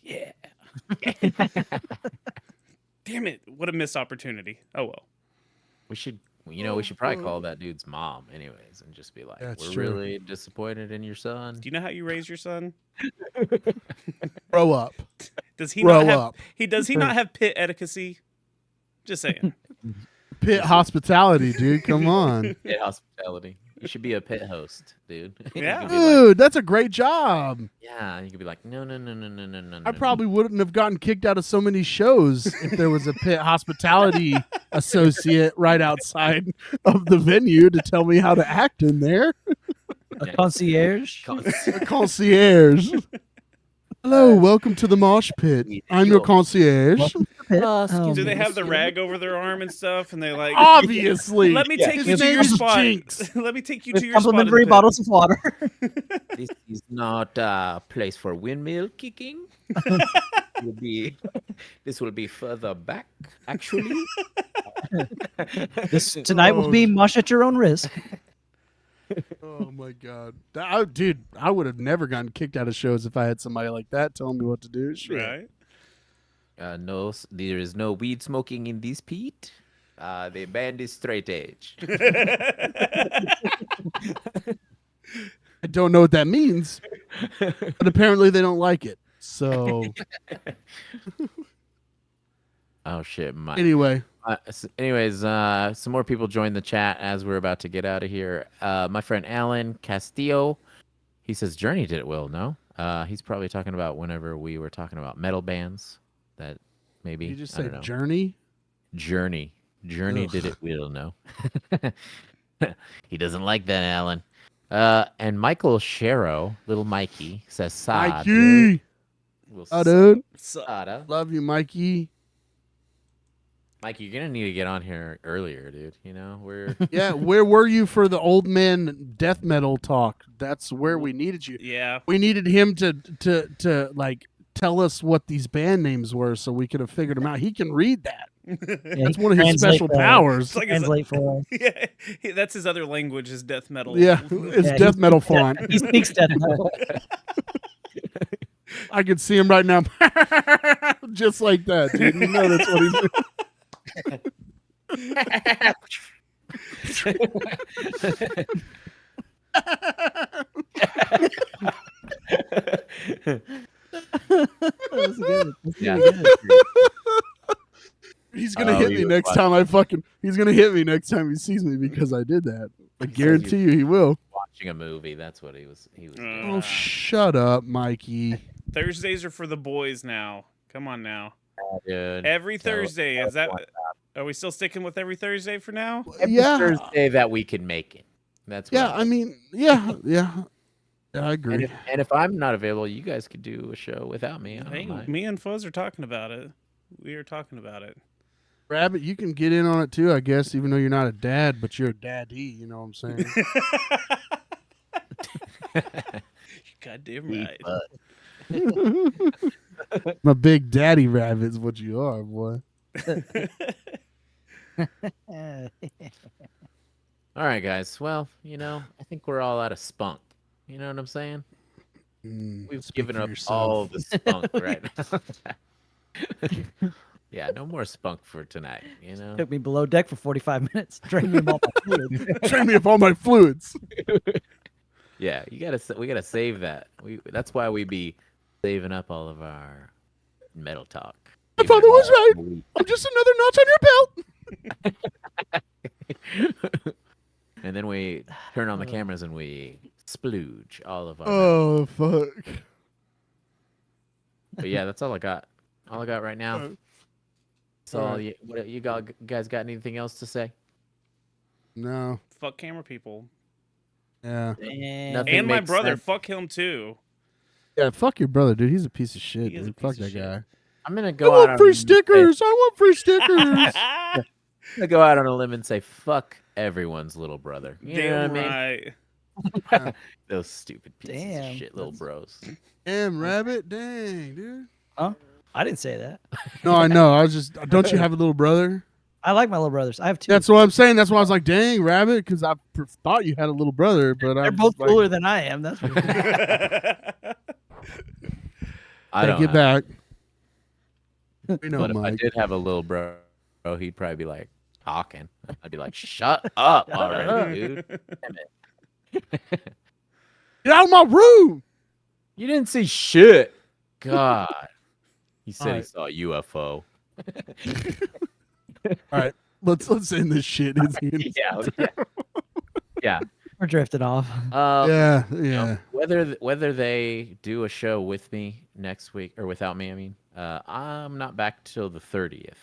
yeah. Damn it. What a missed opportunity. Oh, well. We should probably call that dude's mom anyways and just be like, That's we're true. really disappointed in your son. Do you know how you raise your son? Grow up. Does he Grow not have up. Does he not have pit etiquette? Just saying. Pit hospitality, dude. Come on. Pit hospitality. You should be a pit host, dude. You Yeah. could be like, Dude, that's a great job. yeah, you could be like, no. I probably wouldn't have gotten kicked out of so many shows if there was a pit hospitality associate right outside of the venue to tell me how to act in there. A concierge. A concierge. Hello, welcome to the mosh pit. I'm your concierge. Do they have the rag over their arm and stuff? And they like, Obviously. let me take you His to your name's spot. Jinx. Let me take you to your spot. Complimentary bottles of water. This is not a place for windmill kicking. This will be further back, actually. Tonight will be mush at your own risk. Oh my god, dude! I would have never gotten kicked out of shows if I had somebody like that telling me what to do. Shit. Right? No, there is no weed smoking in this pit. The band is straight edge. I don't know what that means, but apparently they don't like it. So Oh shit! anyway, Anyways, some more people joined the chat as we're about to get out of here. My friend Alan Castillo, he says Journey did it well. No, he's probably talking about whenever we were talking about metal bands. That maybe you just I say don't know. Journey. Journey Ugh. did it well. No, he doesn't like that, Alan. And Michael Sharrow, little Mikey, says Sa. Mikey, oh dude, Sada. love you, Mikey. Mikey, you're gonna need to get on here earlier, dude. We're Yeah, where were you for the old man death metal talk? That's where we needed you. Yeah. We needed him to like tell us what these band names were so we could have figured them out. He can read that. That's one of his special powers. It's like Translate for us. Yeah, that's his other language is death metal. Yeah, it's Yeah, death metal font. He speaks death metal. I can see him right now, just like that, dude. You know that's what he's doing. That's good. That's Yeah. really good. He's gonna Oh, hit me you next time he's gonna hit me next time he sees me because I did that. I guarantee you he will. watching a movie. That's what he was doing. Oh, shut up, Mikey. Thursdays are for the boys now. Come on now. Dude. Every Tell- Thursday tell is that? everyone Are we still sticking with every Thursday for now? Every Yeah. Thursday that we can make it. That's what Yeah, I mean, yeah, I agree. and if I'm not available, you guys could do a show without me. I don't Hey, mind. me and Fuzz are talking about it. We are talking about it. Rabbit, you can get in on it too, I guess, even though you're not a dad, but you're a daddy, you know what I'm saying? Goddamn right. My big daddy rabbit is what you are, boy. All right, guys. Well, I think we're all out of spunk. You know what I'm saying? We've Speak given for up yourself. all the spunk right now. Yeah, no more spunk for tonight. Took me below deck for 45 minutes. Drained me of all my fluids. Drain me of all my fluids. Yeah, we gotta save that. That's why we be saving up all of our metal talk. I thought it was right. I'm just another notch on your belt. And then we turn on the cameras and we splooge all of our. Oh fuck. But yeah, that's all I got. All I got right now. So Alright. you guys got anything else to say? No. Fuck camera people. Yeah. And Nothing And my makes brother. sense. Fuck him too. Yeah, fuck your brother, dude. He's a piece of shit, He is a dude. Fuck piece of that shit. guy. I'm gonna I go out want on free a limb and say- stickers. I want free stickers. I'm gonna go out on a limb and say fuck everyone's little brother. You know Damn what I mean? right. Those stupid pieces Damn, of shit, little that's- bros. Damn, rabbit. Dang, dude. Huh? I didn't say that. No, I know. I was just. Don't you have a little brother? I like my little brothers. I have two. That's what I'm saying. That's why I was like, dang, rabbit, because I thought you had a little brother, but They're I'm both just like, cooler than I am. That's what I Take don't it have- back. We know, But if I Mike. did have a little bro, he'd probably be like talking. I'd be like, "Shut up already, dude! Damn it. Get out of my room. You didn't see shit." God, he said he Alright. saw a UFO. All right, let's end this shit. Yeah. we're drifting off. Yeah, You yeah. know, whether they do a show with me next week or without me, I mean, I'm not back till the 30th.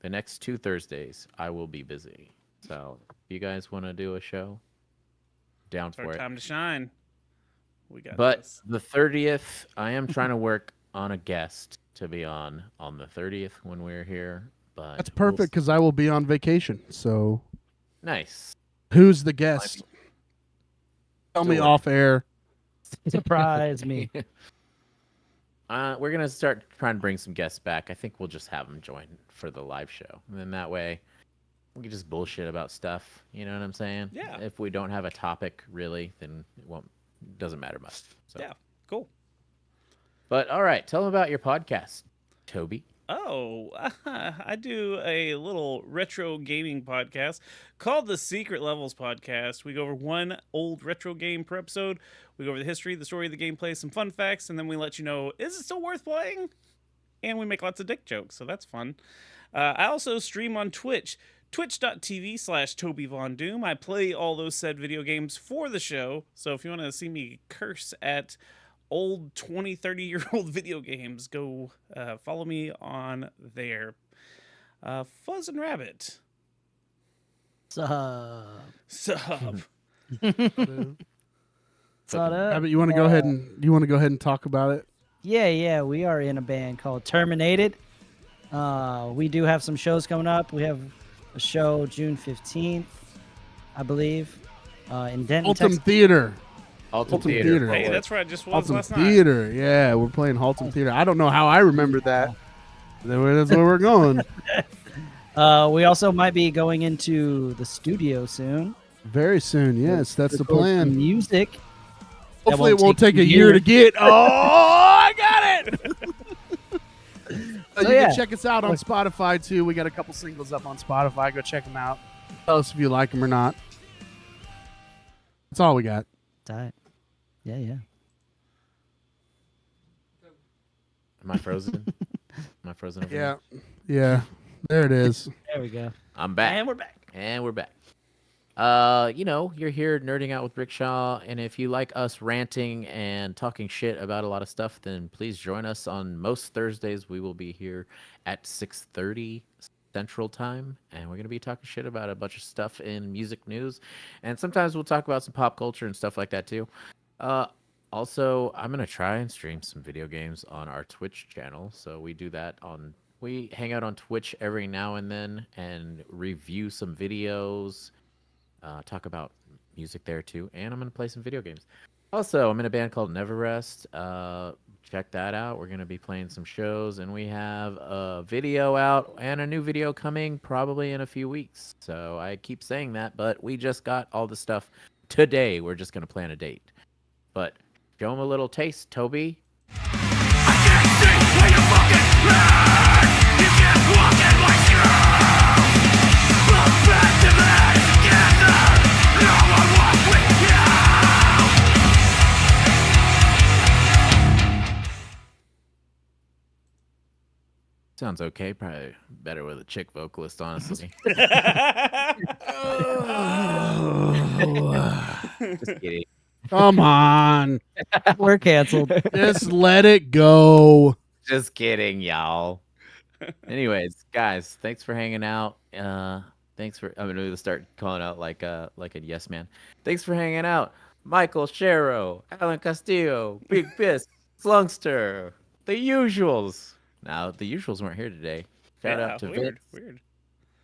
The next 2 Thursdays, I will be busy. So, if you guys want to do a show, down It's for our it. time to shine. We got But this. the 30th, I am trying to work on a guest to be on the 30th when we're here. But That's we'll perfect because I will be on vacation. So, nice. who's the guest? Tell me Still off air. Surprise me. We're gonna start trying to bring some guests back. I think we'll just have them join for the live show, and then that way we can just bullshit about stuff. You know what I'm saying? Yeah. If we don't have a topic really, then it doesn't matter much. So. Yeah, cool. But all right, tell them about your podcast, Toby. Oh, I do a little retro gaming podcast called the Secret Levels Podcast. We go over one old retro game per episode. We go over the history, the story of the gameplay, some fun facts, and then we let you know, is it still worth playing? And we make lots of dick jokes, so that's fun. I also stream on Twitch, twitch.tv/TobyVonDoom. I play all those said video games for the show, so if you want to see me curse at old 20, 30-year-old video games, go follow me on there. Fuzz and Rabbit. Sup? Sup? Sup? Rabbit, you want to go ahead and talk about it? Yeah, we are in a band called Terminated. We do have some shows coming up. We have a show June 15th, I believe, in Denton, Altum Texas. Theater. Altum Altum Theater. Theater. Hey, that's where I just was Haltom last night. Theater. Yeah, we're playing Haltom Theater. I don't know how I remember that. That's where we're going. We also might be going into the studio soon. Very soon. Yes, that's the To go through plan. Music. Hopefully, it won't won't take take a a year year. to get. Oh, I got it. You yeah. can check us out on Spotify too. We got a couple singles up on Spotify. Go check them out. Tell us if you like them or not. That's all we got. Tight. Yeah. Am I frozen? Am I frozen? Over here? Yeah. There it is. There we go. I'm back. And we're back. And we're back. You're here nerding out with Rickshaw, and if you like us ranting and talking shit about a lot of stuff, then please join us on most Thursdays. We will be here at 6:30 Central Time, and we're going to be talking shit about a bunch of stuff in music news, and sometimes we'll talk about some pop culture and stuff like that too. Also, I'm going to try and stream some video games on our Twitch channel, so we hang out on Twitch every now and then and review some videos, talk about music there too, and I'm going to play some video games. Also, I'm in a band called Never Rest. Check that out. We're going to be playing some shows, and we have a video out and a new video coming probably in a few weeks. So I keep saying that, but we just got all the stuff today. We're just going to plan a date. But show them a little taste, Toby. I can't see where you fucking run. You can't walk in my shoes. Look back to me together. No one walk with you. Sounds okay. Probably better with a chick vocalist, honestly. Just kidding. Come on. We're canceled. Just let it go. Just kidding, y'all. Anyways, guys, thanks for hanging out. Thanks for. I'm gonna start calling out like a yes man. Thanks for hanging out, Michael Shero, Alan Castillo, Big Piss, Slungster, the usuals. Now the usuals weren't here today. Shout out to Vince. Weird.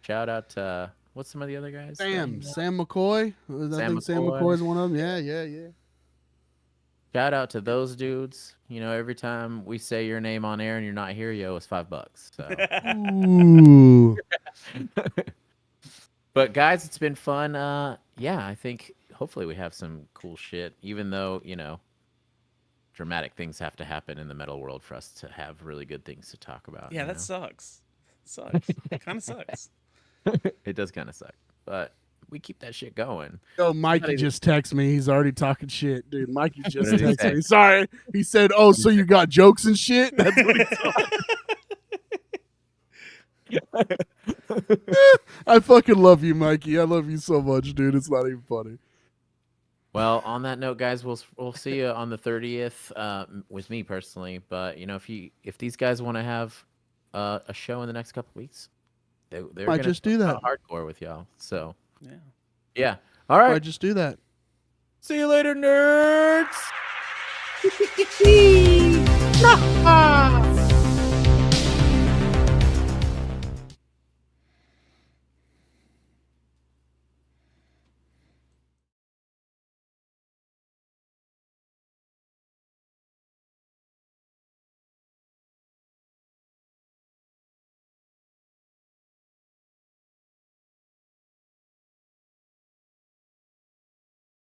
Shout out to what's some of the other guys? Sam McCoy. I think Sam McCoy's one of them. Yeah. Shout out to those dudes. You know, every time we say your name on air and you're not here, you owe us $5. So. Ooh. But guys, it's been fun. Yeah, I think hopefully we have some cool shit. Even though dramatic things have to happen in the metal world for us to have really good things to talk about. Yeah, that sucks. It kind of sucks. It does kind of suck, but we keep that shit going. Yo, Mikey just texted me. He's already talking shit, dude. Mikey just What did he texted say? me. Sorry, he said, "Oh, so you got jokes and shit?" That's what he told me. I fucking love you, Mikey. I love you so much, dude. It's not even funny. Well, on that note, guys, we'll see you on the 30th with me personally. But if these guys want to have a show in the next couple weeks, they're Might gonna just do talk that. hardcore with y'all. So Yeah. All right. Might just do that. See you later, nerds.